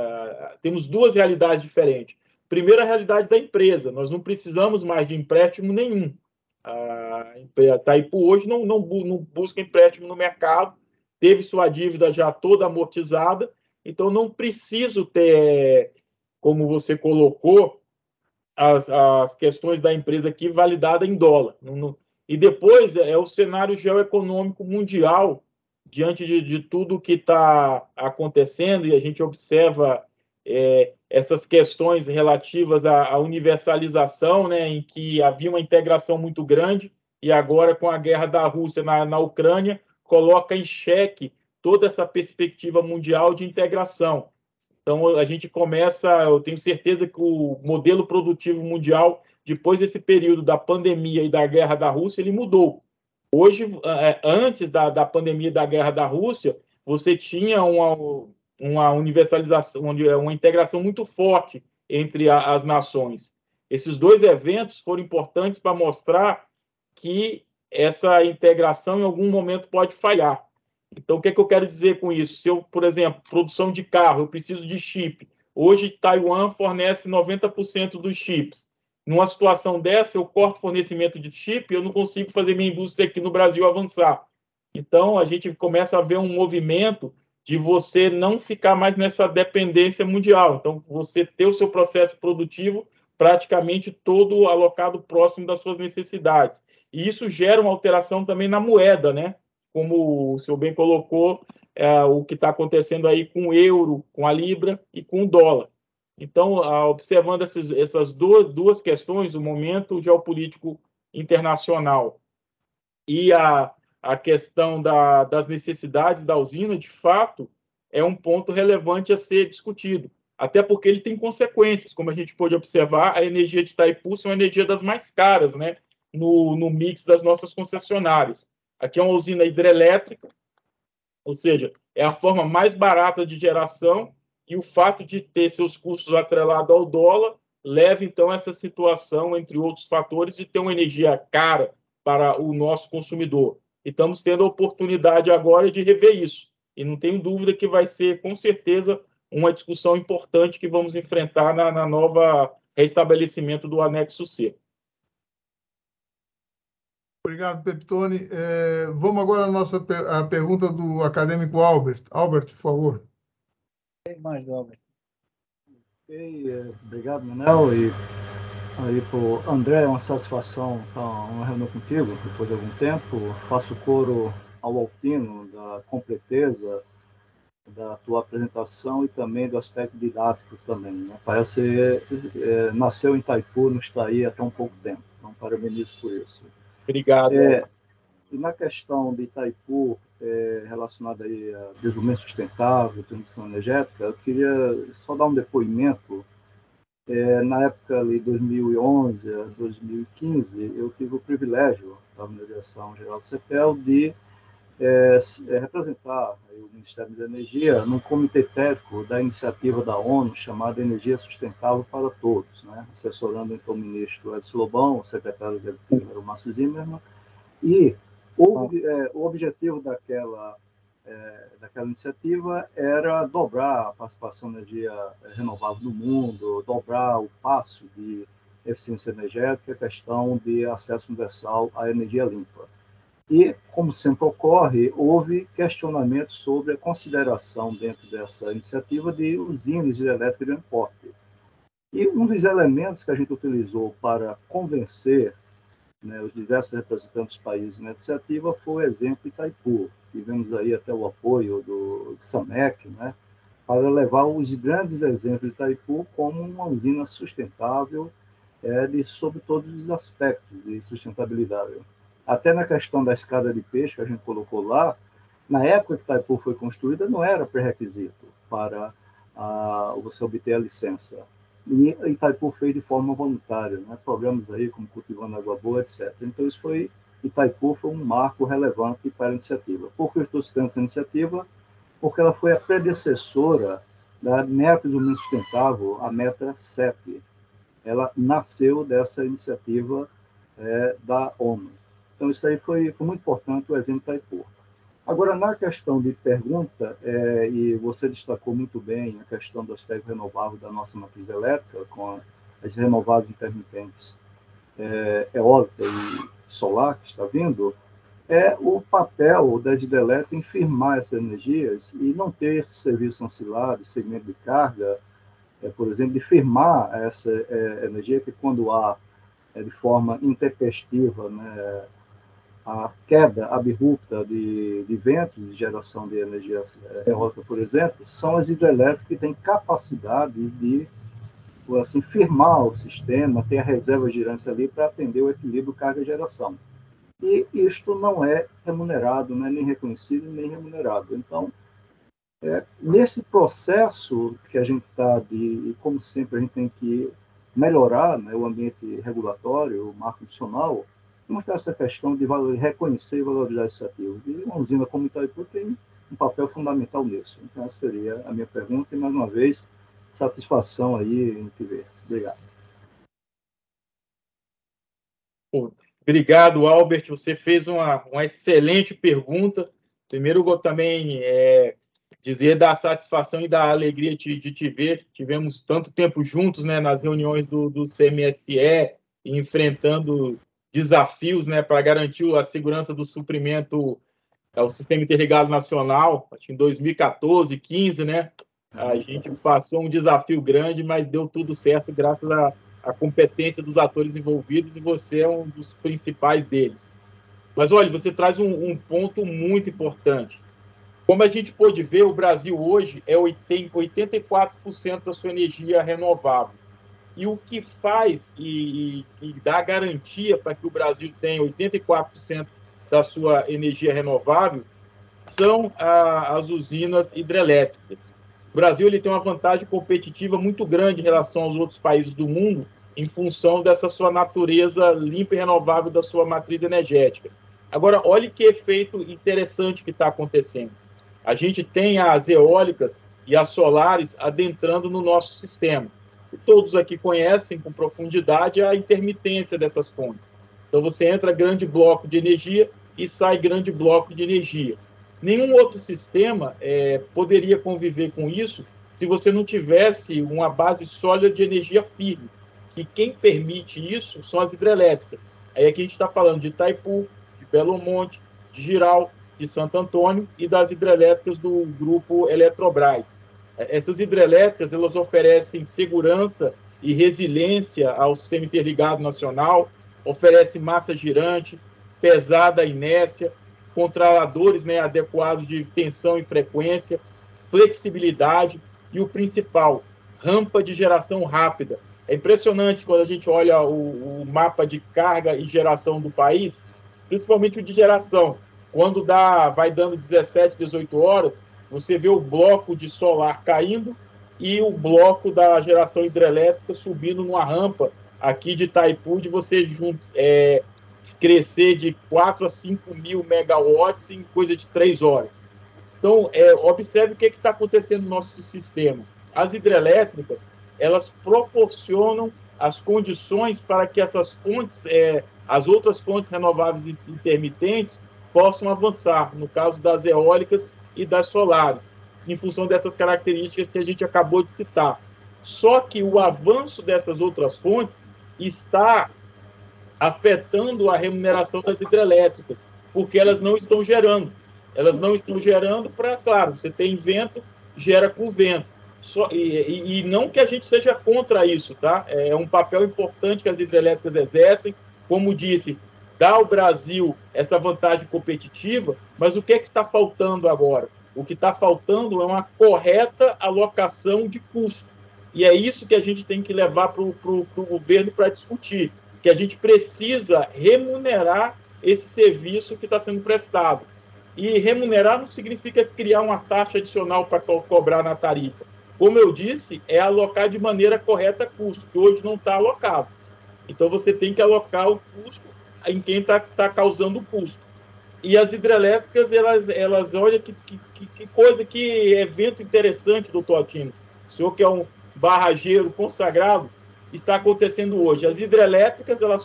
temos duas realidades diferentes. Primeiro, a realidade da empresa. Nós não precisamos mais de empréstimo nenhum. A Itaipu hoje não busca empréstimo no mercado, teve sua dívida já toda amortizada, então não preciso ter, como você colocou, as questões da empresa aqui validada em dólar. E depois é o cenário geoeconômico mundial, diante de tudo que está acontecendo, e a gente observa essas questões relativas à universalização, né, em que havia uma integração muito grande, e agora, com a guerra da Rússia na Ucrânia, coloca em xeque toda essa perspectiva mundial de integração. Então, a gente começa, eu tenho certeza que o modelo produtivo mundial, depois desse período da pandemia e da guerra da Rússia, ele mudou. Hoje, antes da pandemia e da guerra da Rússia, você tinha uma universalização, uma integração muito forte entre as nações. Esses dois eventos foram importantes para mostrar que essa integração, em algum momento, pode falhar. Então, o que eu quero dizer com isso? Se eu, por exemplo, produção de carro, eu preciso de chip. Hoje, Taiwan fornece 90% dos chips. Numa situação dessa, eu corto o fornecimento de chip e eu não consigo fazer minha indústria aqui no Brasil avançar. Então, a gente começa a ver um movimento de você não ficar mais nessa dependência mundial. Então, você ter o seu processo produtivo praticamente todo alocado próximo das suas necessidades. E isso gera uma alteração também na moeda, né? Como o senhor bem colocou, o que está acontecendo aí com o euro, com a libra e com o dólar. Então, observando essas duas questões, o momento geopolítico internacional e a questão das necessidades da usina, de fato, é um ponto relevante a ser discutido. Até porque ele tem consequências. Como a gente pôde observar, a energia de Itaipu é uma energia das mais caras, né, no mix das nossas concessionárias. Aqui é uma usina hidrelétrica, ou seja, é a forma mais barata de geração, e o fato de ter seus custos atrelados ao dólar leva, então, a essa situação, entre outros fatores, de ter uma energia cara para o nosso consumidor. E estamos tendo a oportunidade agora de rever isso. E não tenho dúvida que vai ser, com certeza, uma discussão importante que vamos enfrentar na nova restabelecimento do anexo C. Obrigado, Pepitone. Vamos agora à pergunta do acadêmico Albert. Albert, por favor. Mais do Albert. Obrigado, Manel. E aí, pro André, é uma satisfação estar uma reunião contigo depois de algum tempo. Faço coro ao Alpino da completeza da tua apresentação e também do aspecto didático também, né? Parece que nasceu em Itaipu, não está aí há tão pouco tempo. Então, parabenizo por isso. Obrigado. E na questão de Itaipu, relacionada aí a desenvolvimento sustentável, transição energética, eu queria só dar um depoimento. Na época ali, 2011 a 2015, eu tive o privilégio, da Direção Geral do CEPEL, de representar o Ministério da Energia num comitê técnico da iniciativa da ONU chamada Energia Sustentável para Todos, né? Assessorando então o ministro Edson Lobão, o secretário executivo era o Márcio Zimmermann, e o objetivo daquela iniciativa era dobrar a participação da energia renovável no mundo, dobrar o passo de eficiência energética, a questão de acesso universal à energia limpa. E, como sempre ocorre, houve questionamentos sobre a consideração dentro dessa iniciativa de usinas hidrelétricas de grande porte. E um dos elementos que a gente utilizou para convencer, né, os diversos representantes dos países na iniciativa foi o exemplo de Itaipu. Tivemos aí até o apoio do SAMEC, né, para levar os grandes exemplos de Itaipu como uma usina sustentável sobre todos os aspectos de sustentabilidade. Até na questão da escada de peixe que a gente colocou lá, na época que Itaipu foi construída, não era pré-requisito para você obter a licença. E Itaipu fez de forma voluntária, né? Programas aí como Cultivando Água Boa, etc. Então, Itaipu foi um marco relevante para a iniciativa. Por que eu estou citando essa iniciativa? Porque ela foi a predecessora da meta do mundo sustentável, a meta 7. Ela nasceu dessa iniciativa da ONU. Então, isso aí foi muito importante, o exemplo de Itaipu. Agora, na questão de pergunta, e você destacou muito bem a questão do aspecto renovável da nossa matriz elétrica, com as renováveis intermitentes eólica e solar que está vindo, o papel das hidrelétricas em firmar essas energias e não ter esse serviço ancilar de segmento de carga, por exemplo, de firmar essa energia que, quando há de forma intempestiva, né, a queda abrupta de ventos de geração de energia eólica, por exemplo, são as hidrelétricas que têm capacidade de, assim, firmar o sistema, ter a reserva girante ali para atender o equilíbrio carga-geração. E isto não é remunerado, não é nem reconhecido, nem remunerado. Então, nesse processo que a gente está, e como sempre a gente tem que melhorar, né, o ambiente regulatório, o marco nacional, mostrar essa questão de reconhecer e valorizar esses ativos. E uma usina como Itaipu tem um papel fundamental nisso. Então, essa seria a minha pergunta. E, mais uma vez, satisfação aí em te ver. Obrigado. Obrigado, Albert. Você fez uma excelente pergunta. Primeiro, eu vou também dizer da satisfação e da alegria de te ver. Tivemos tanto tempo juntos, né, nas reuniões do CMSE, enfrentando desafios, né, para garantir a segurança do suprimento ao Sistema Interligado Nacional, acho que em 2014, 2015, né? A gente passou um desafio grande, mas deu tudo certo graças à competência dos atores envolvidos e você é um dos principais deles. Mas, olha, você traz um ponto muito importante. Como a gente pôde ver, o Brasil hoje tem 84% da sua energia renovável. E o que faz e dá garantia para que o Brasil tenha 84% da sua energia renovável são as usinas hidrelétricas. O Brasil ele tem uma vantagem competitiva muito grande em relação aos outros países do mundo, em função dessa sua natureza limpa e renovável da sua matriz energética. Agora, olhe que efeito interessante que está acontecendo. A gente tem as eólicas e as solares adentrando no nosso sistema. E todos aqui conhecem com profundidade a intermitência dessas fontes. Então, você entra grande bloco de energia e sai grande bloco de energia. Nenhum outro sistema poderia conviver com isso se você não tivesse uma base sólida de energia firme. E quem permite isso são as hidrelétricas. Aí aqui a gente está falando de Itaipu, de Belo Monte, de Jirau, de Santo Antônio e das hidrelétricas do grupo Eletrobras. Essas hidrelétricas elas oferecem segurança e resiliência ao Sistema Interligado Nacional, oferecem massa girante, pesada inércia, controladores, né, adequados de tensão e frequência, flexibilidade e o principal, rampa de geração rápida. É impressionante quando a gente olha o mapa de carga e geração do país, principalmente o de geração. Quando vai dando 17, 18 horas, você vê o bloco de solar caindo e o bloco da geração hidrelétrica subindo numa rampa aqui de Itaipu, de você crescer de 4 a 5 mil megawatts em coisa de 3 horas. Então, observe o que está acontecendo no nosso sistema. As hidrelétricas, elas proporcionam as condições para que essas fontes, as outras fontes renováveis intermitentes, possam avançar, no caso das eólicas e das solares, em função dessas características que a gente acabou de citar. Só que o avanço dessas outras fontes está afetando a remuneração das hidrelétricas, porque elas não estão gerando. Elas não estão gerando para, claro, você tem vento, gera com vento. E não que a gente seja contra isso, tá? É um papel importante que as hidrelétricas exercem, como disse, dá ao Brasil essa vantagem competitiva, mas o que é que está faltando agora? O que está faltando é uma correta alocação de custo. E é isso que a gente tem que levar para o governo para discutir, que a gente precisa remunerar esse serviço que está sendo prestado. E remunerar não significa criar uma taxa adicional para cobrar na tarifa. Como eu disse, é alocar de maneira correta custo, que hoje não está alocado. Então, você tem que alocar o custo em quem está causando o custo. E as hidrelétricas, elas olha que coisa, que evento interessante, doutor Altino. O senhor que é um barrageiro consagrado, está acontecendo hoje. As hidrelétricas, elas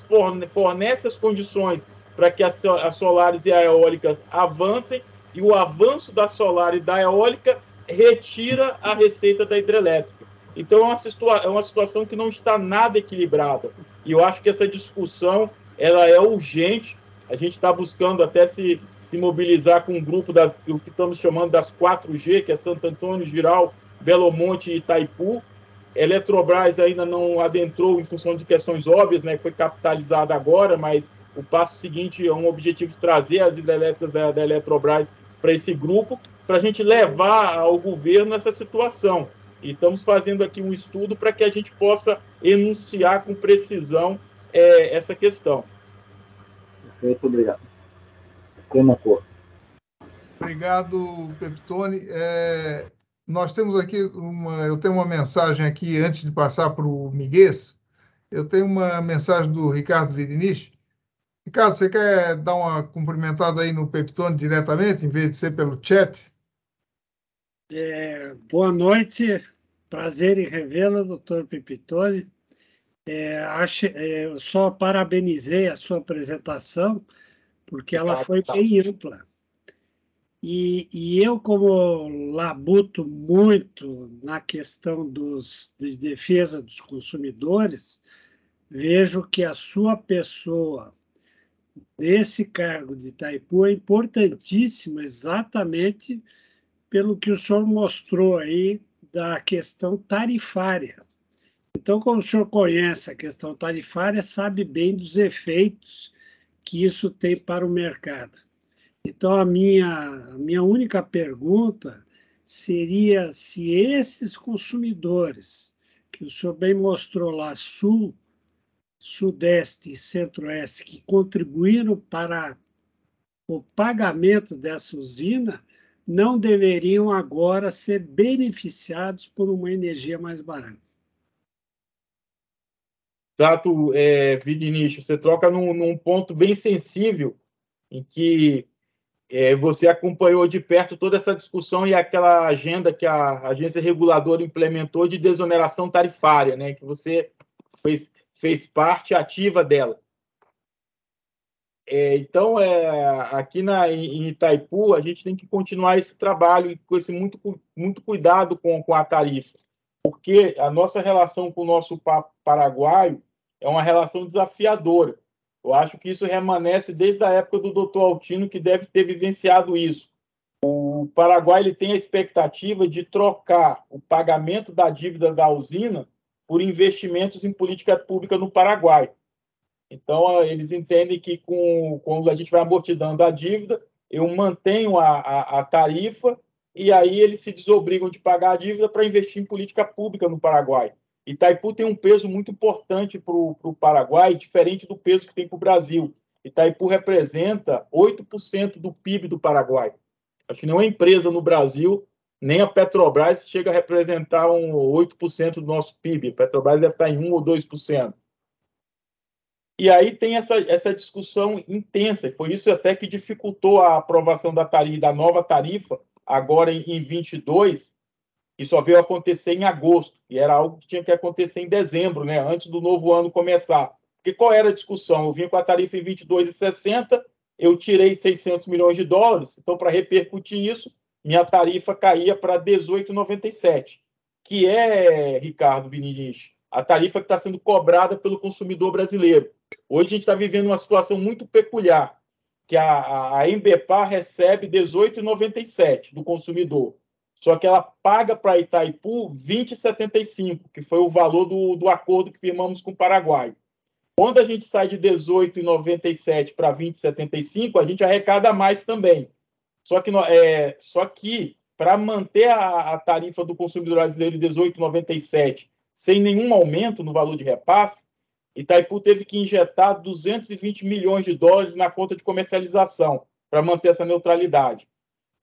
fornecem as condições para que as solares e a eólica avancem, e o avanço da solar e da eólica retira a receita da hidrelétrica. Então, é uma situação que não está nada equilibrada. E eu acho que essa discussão ela é urgente. A gente está buscando até se mobilizar com um grupo do que estamos chamando das 4G, que é Santo Antônio, Jirau, Belo Monte e Itaipu. Eletrobras ainda não adentrou em função de questões óbvias, né, que foi capitalizada agora, mas o passo seguinte é um objetivo de trazer as hidrelétricas da Eletrobras para esse grupo, para a gente levar ao governo essa situação. E estamos fazendo aqui um estudo para que a gente possa enunciar com precisão essa questão. Muito obrigado. Tema cor. Obrigado, Pepitone. Nós temos aqui eu tenho uma mensagem aqui, antes de passar para o Miguel. Eu tenho uma mensagem do Ricardo Virinich. Ricardo, você quer dar uma cumprimentada aí no Pepitone diretamente, em vez de ser pelo chat? Boa noite, prazer em revê-lo, doutor Pepitone. Eu só parabenizei a sua apresentação, porque ela foi bem ampla. E eu, como labuto muito na questão de defesa dos consumidores, vejo que a sua pessoa, nesse cargo de Itaipu, é importantíssima exatamente pelo que o senhor mostrou aí da questão tarifária. Então, como o senhor conhece a questão tarifária, sabe bem dos efeitos que isso tem para o mercado. Então, a minha única pergunta seria se esses consumidores, que o senhor bem mostrou lá, Sul, Sudeste e Centro-Oeste, que contribuíram para o pagamento dessa usina, não deveriam agora ser beneficiados por uma energia mais barata. Exato, Vinícius, você toca num ponto bem sensível, em que você acompanhou de perto toda essa discussão e aquela agenda que a agência reguladora implementou de desoneração tarifária, né, que você fez parte ativa dela. Então, aqui em Itaipu, a gente tem que continuar esse trabalho e com esse muito cuidado com a tarifa, porque a nossa relação com o nosso paraguaio é uma relação desafiadora. Eu acho que isso remanesce desde a época do doutor Altino, que deve ter vivenciado isso. O Paraguai ele tem a expectativa de trocar o pagamento da dívida da usina por investimentos em política pública no Paraguai. Então, eles entendem que quando a gente vai amortizando a dívida, eu mantenho a tarifa e aí eles se desobrigam de pagar a dívida para investir em política pública no Paraguai. Itaipu tem um peso muito importante para o Paraguai, diferente do peso que tem para o Brasil. Itaipu representa 8% do PIB do Paraguai. Acho que nenhuma empresa no Brasil, nem a Petrobras, chega a representar 8% do nosso PIB. A Petrobras deve estar em 1% ou 2%. E aí tem essa discussão intensa, foi isso até que dificultou a aprovação da nova tarifa, agora em 22, que só veio acontecer em agosto, e era algo que tinha que acontecer em dezembro, né, antes do novo ano começar. Porque qual era a discussão? Eu vim com a tarifa em 22,60, eu tirei $600 milhões, então, para repercutir isso, minha tarifa caía para 18,97, que Ricardo Vinícius, a tarifa que está sendo cobrada pelo consumidor brasileiro. Hoje a gente está vivendo uma situação muito peculiar, que a Embepar recebe 18,97 do consumidor, só que ela paga para Itaipu 20,75, que foi o valor do acordo que firmamos com o Paraguai. Quando a gente sai de 18,97 para 20,75, a gente arrecada mais também. Só que para manter a tarifa do consumidor brasileiro de 18,97 sem nenhum aumento no valor de repasse, Itaipu teve que injetar $220 milhões na conta de comercialização para manter essa neutralidade.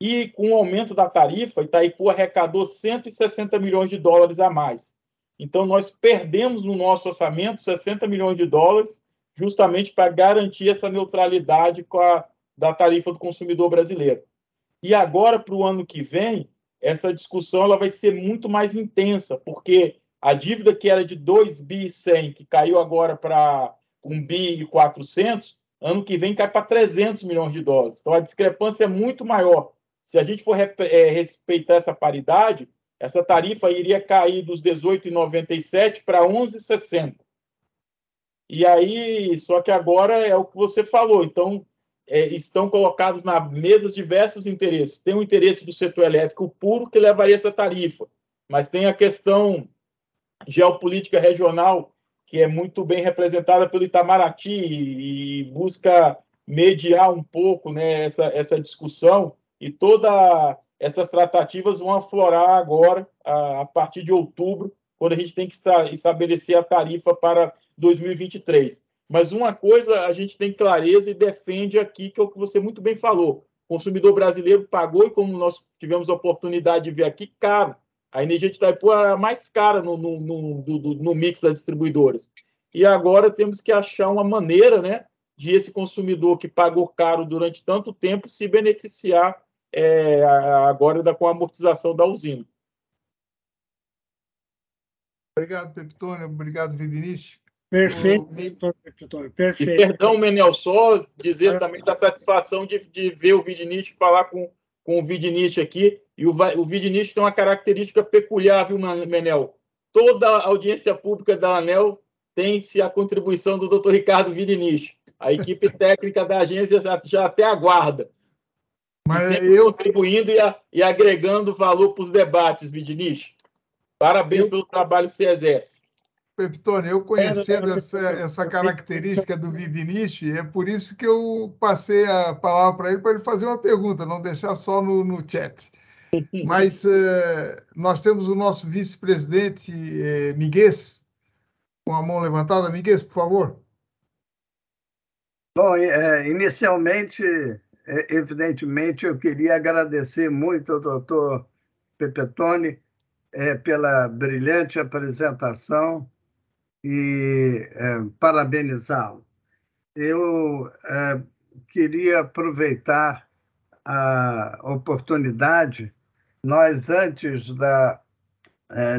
E com o aumento da tarifa, Itaipu arrecadou $160 milhões a mais. Então, nós perdemos no nosso orçamento $60 milhões justamente para garantir essa neutralidade da tarifa do consumidor brasileiro. E agora, para o ano que vem, essa discussão ela vai ser muito mais intensa, porque a dívida que era de 2,1 bi, que caiu agora para 1,4 bi, ano que vem cai para $300 milhões. Então, a discrepância é muito maior. Se a gente for respeitar essa paridade, essa tarifa iria cair dos 18,97 para 11,60. E aí, só que agora é o que você falou. Então, estão colocados na mesa diversos interesses. Tem o interesse do setor elétrico puro, que levaria essa tarifa, mas tem a questão geopolítica regional, que é muito bem representada pelo Itamaraty e busca mediar um pouco, né, essa discussão, e todas essas tratativas vão aflorar agora, a partir de outubro, quando a gente tem que estabelecer a tarifa para 2023. Mas uma coisa a gente tem clareza e defende aqui, que é o que você muito bem falou. O consumidor brasileiro pagou, e como nós tivemos a oportunidade de ver aqui, caro. A energia de Itaipu era mais cara no mix das distribuidoras. E agora temos que achar uma maneira, né, de esse consumidor que pagou caro durante tanto tempo se beneficiar agora com a amortização da usina. Obrigado, Pepitone. Obrigado, Vidinich. Perfeito, Pepitone. Perfeito. E perdão, Menel, só dizer também da satisfação de ver o Vidinich, falar com o Vidinich aqui. E o Vidinich tem uma característica peculiar, viu, Menel? Toda a audiência pública da ANEEL tem-se a contribuição do Dr. Ricardo Vidinich. A equipe técnica da agência já até aguarda. Mas sempre contribuindo e agregando valor para os debates, Vidinich. Parabéns pelo trabalho que você exerce. Pepitone, eu conhecendo essa característica do Vidinich, é por isso que eu passei a palavra para ele fazer uma pergunta, não deixar só no chat. Mas nós temos o nosso vice-presidente, Miguel, com a mão levantada. Miguel, por favor. Bom, inicialmente, evidentemente, eu queria agradecer muito ao doutor Pepitone pela brilhante apresentação e parabenizá-lo. Eu queria aproveitar a oportunidade. Nós, antes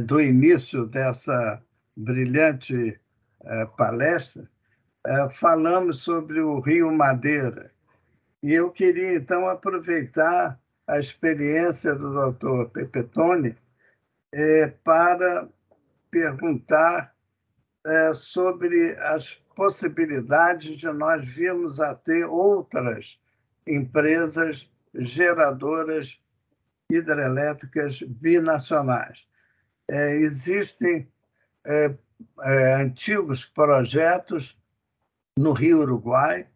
do início dessa brilhante palestra, falamos sobre o Rio Madeira. E eu queria, então, aproveitar a experiência do doutor Pepitone para perguntar sobre as possibilidades de nós virmos a ter outras empresas geradoras hidrelétricas binacionais. Existem antigos projetos no Rio Uruguai,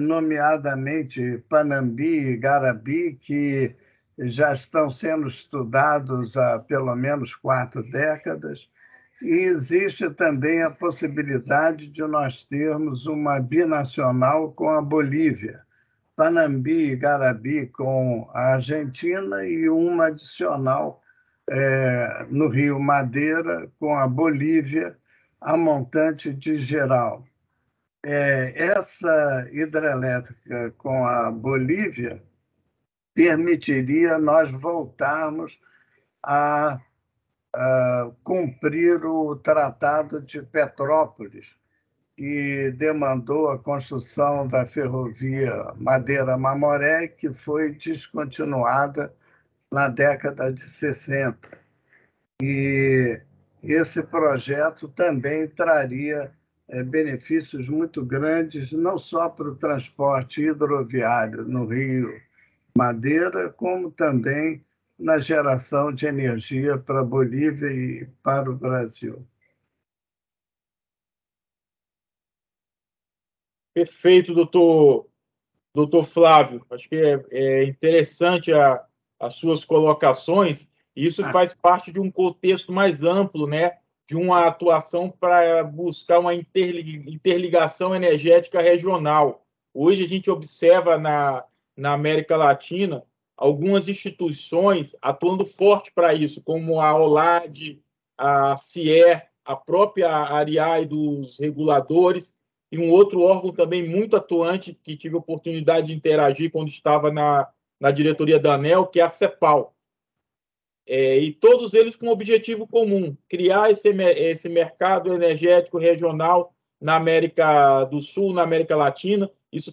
nomeadamente Panambi e Garabi, que já estão sendo estudados há pelo menos 4 décadas. E existe também a possibilidade de nós termos uma binacional com a Bolívia, Panambi e Garabi com a Argentina, e uma adicional no Rio Madeira com a Bolívia, a montante de Geral. Essa hidrelétrica com a Bolívia permitiria nós voltarmos a cumprir o Tratado de Petrópolis, que demandou a construção da ferrovia Madeira-Mamoré, que foi descontinuada na década de 60. E esse projeto também traria benefícios muito grandes, não só para o transporte hidroviário no Rio Madeira, como também na geração de energia para a Bolívia e para o Brasil. Perfeito, doutor Flávio. Acho que é interessante as suas colocações, e isso faz parte de um contexto mais amplo, né, de uma atuação para buscar uma interligação energética regional. Hoje a gente observa na América Latina algumas instituições atuando forte para isso, como a OLAD, a CIE, a própria ARIAI dos reguladores, e um outro órgão também muito atuante, que tive a oportunidade de interagir quando estava na diretoria da ANEEL, que é a CEPAL. E todos eles com um objetivo comum: criar esse mercado energético regional na América do Sul, na América Latina. Isso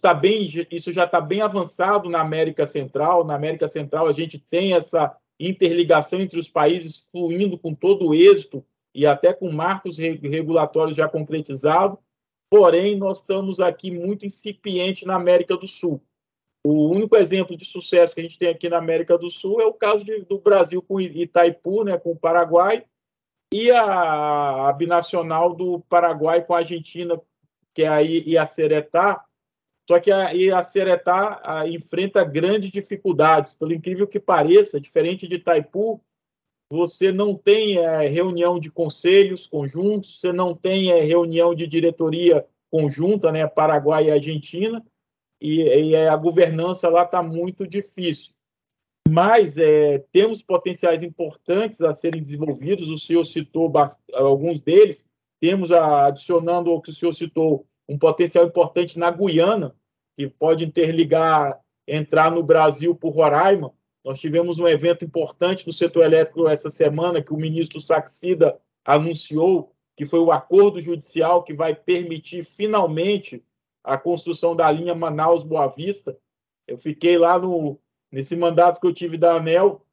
já está bem avançado na América Central. Na América Central, a gente tem essa interligação entre os países fluindo com todo o êxito e até com marcos regulatórios já concretizados. Porém, nós estamos aqui muito incipiente na América do Sul. O único exemplo de sucesso que a gente tem aqui na América do Sul é o caso do Brasil com Itaipu, né, com o Paraguai, e a binacional do Paraguai com a Argentina, que é a Yacyretá. Só que a Yacyretá enfrenta grandes dificuldades, pelo incrível que pareça, diferente de Itaipu, você não tem reunião de conselhos conjuntos, você não tem reunião de diretoria conjunta, né, Paraguai e Argentina, e a governança lá está muito difícil. Mas temos potenciais importantes a serem desenvolvidos, o senhor citou alguns deles, temos, adicionando ao que o senhor citou, um potencial importante na Guiana, que pode interligar, entrar no Brasil por Roraima. Nós tivemos um evento importante do setor elétrico essa semana, que o ministro Saxida anunciou, que foi o acordo judicial que vai permitir, finalmente, a construção da linha Manaus-Boa Vista. Eu fiquei lá nesse mandato que eu tive da ANEEL,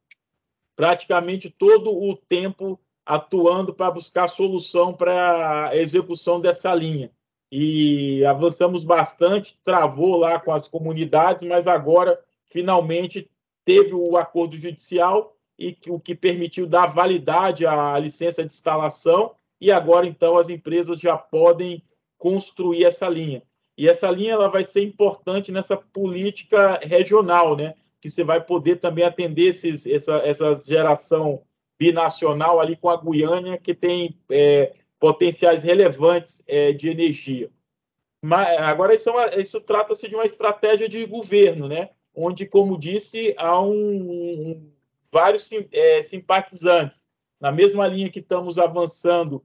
praticamente todo o tempo atuando para buscar solução para a execução dessa linha. E avançamos bastante, travou lá com as comunidades, mas agora, finalmente, teve o acordo judicial, e o que permitiu dar validade à licença de instalação, e agora, então, as empresas já podem construir essa linha. E essa linha ela vai ser importante nessa política regional, né? Que você vai poder também atender essa geração binacional ali com a Guiana, que tem potenciais relevantes de energia. Mas, agora, isso trata-se de uma estratégia de governo, né? Onde, como disse, há vários simpatizantes. Na mesma linha que estamos avançando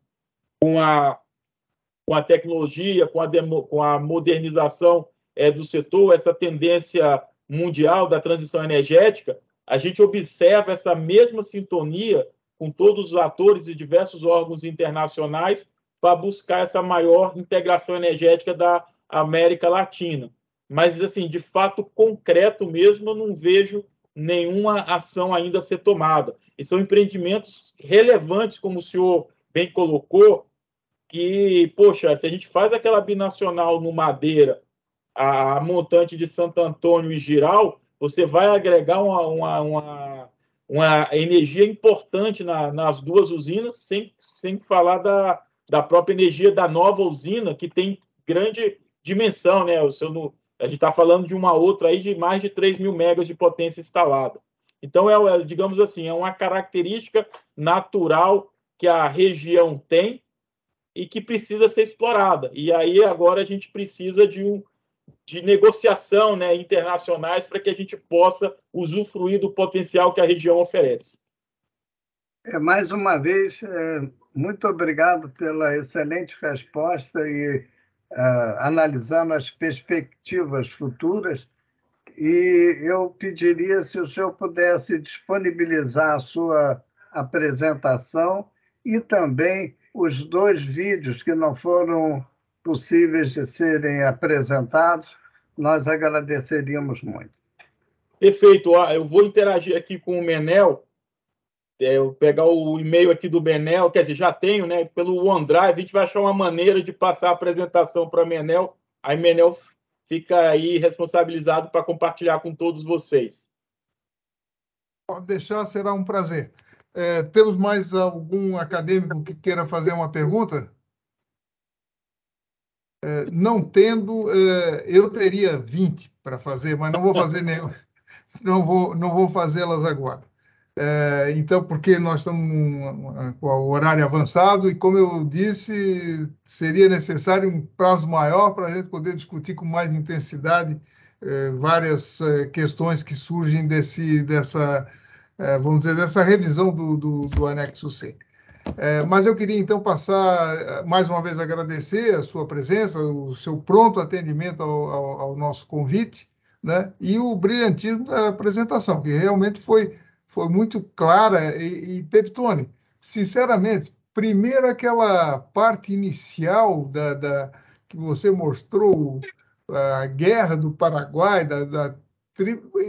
com a tecnologia, com a modernização do setor, essa tendência mundial da transição energética, a gente observa essa mesma sintonia com todos os atores e diversos órgãos internacionais para buscar essa maior integração energética da América Latina. Mas, assim, de fato concreto mesmo, eu não vejo nenhuma ação ainda a ser tomada. E são empreendimentos relevantes, como o senhor bem colocou, que, poxa, se a gente faz aquela binacional no Madeira, a montante de Santo Antônio e Giral, você vai agregar uma energia importante nas duas usinas, sem falar da própria energia da nova usina, que tem grande dimensão, né? A gente está falando de uma outra aí de mais de 3 mil megas de potência instalada. Então, digamos assim, é uma característica natural que a região tem e que precisa ser explorada. E aí, agora, a gente precisa de negociação, né, internacionais para que a gente possa usufruir do potencial que a região oferece. Mais uma vez, muito obrigado pela excelente resposta e analisando as perspectivas futuras. E eu pediria se o senhor pudesse disponibilizar a sua apresentação e também os 2 vídeos que não foram possíveis de serem apresentados, nós agradeceríamos muito. Perfeito. Eu vou interagir aqui com o Menel, eu pegar o e-mail aqui do Menel, quer dizer, já tenho, né? Pelo OneDrive, a gente vai achar uma maneira de passar a apresentação para Menel, aí Menel fica aí responsabilizado para compartilhar com todos vocês. Pode deixar, será um prazer. Temos mais algum acadêmico que queira fazer uma pergunta? Não tendo, eu teria 20 para fazer, mas não vou fazer nenhum, não vou fazê-las agora. Então, porque nós estamos com o horário avançado e, como eu disse, seria necessário um prazo maior para a gente poder discutir com mais intensidade várias questões que surgem dessa revisão do anexo C. Mas eu queria, então, passar, mais uma vez, agradecer a sua presença, o seu pronto atendimento ao nosso convite, né? E o brilhantismo da apresentação, que realmente foi muito clara. E Pepitone, sinceramente, primeiro aquela parte inicial que você mostrou, a guerra do Paraguai,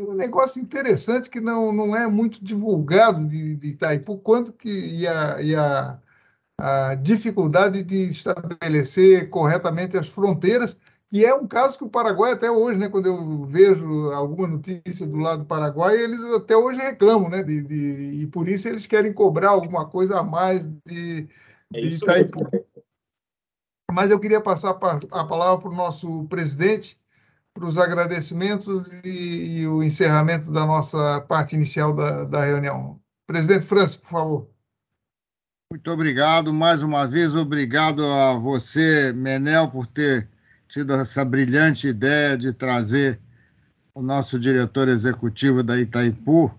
um negócio interessante que não é muito divulgado de Itaipu, quanto que a dificuldade de estabelecer corretamente as fronteiras, E é um caso que o Paraguai até hoje, né, quando eu vejo alguma notícia do lado do Paraguai, eles até hoje reclamam, né, e por isso eles querem cobrar alguma coisa a mais de Itaipu. Mas eu queria passar a palavra para o nosso presidente, para os agradecimentos e o encerramento da nossa parte inicial da reunião. Presidente Francis, por favor. Muito obrigado. Mais uma vez, obrigado a você, Menel, por ter tido essa brilhante ideia de trazer o nosso diretor executivo da Itaipu,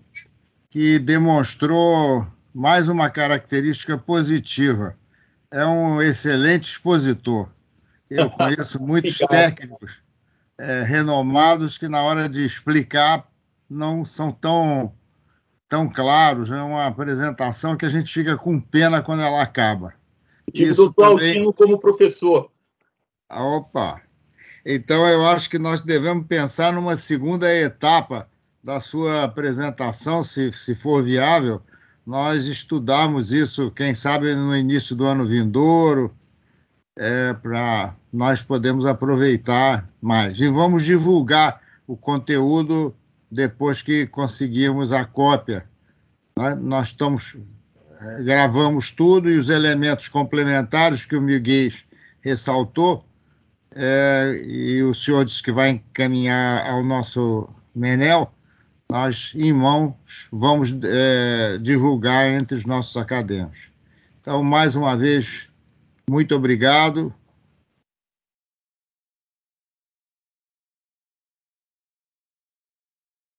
que demonstrou mais uma característica positiva. É um excelente expositor. Eu conheço muitos técnicos renomados que, na hora de explicar, não são tão claros. É uma apresentação que a gente fica com pena quando ela acaba. Tive o doutor Altino como professor. Opa! Então, eu acho que nós devemos pensar numa segunda etapa da sua apresentação, se for viável, nós estudarmos isso, quem sabe, no início do ano vindouro, para nós podermos aproveitar mais. E vamos divulgar o conteúdo depois que conseguirmos a cópia. Nós gravamos tudo e os elementos complementares que o Miguel ressaltou, e o senhor disse que vai encaminhar ao nosso Menel, nós, em mãos, vamos divulgar entre os nossos acadêmicos. Então, mais uma vez, muito obrigado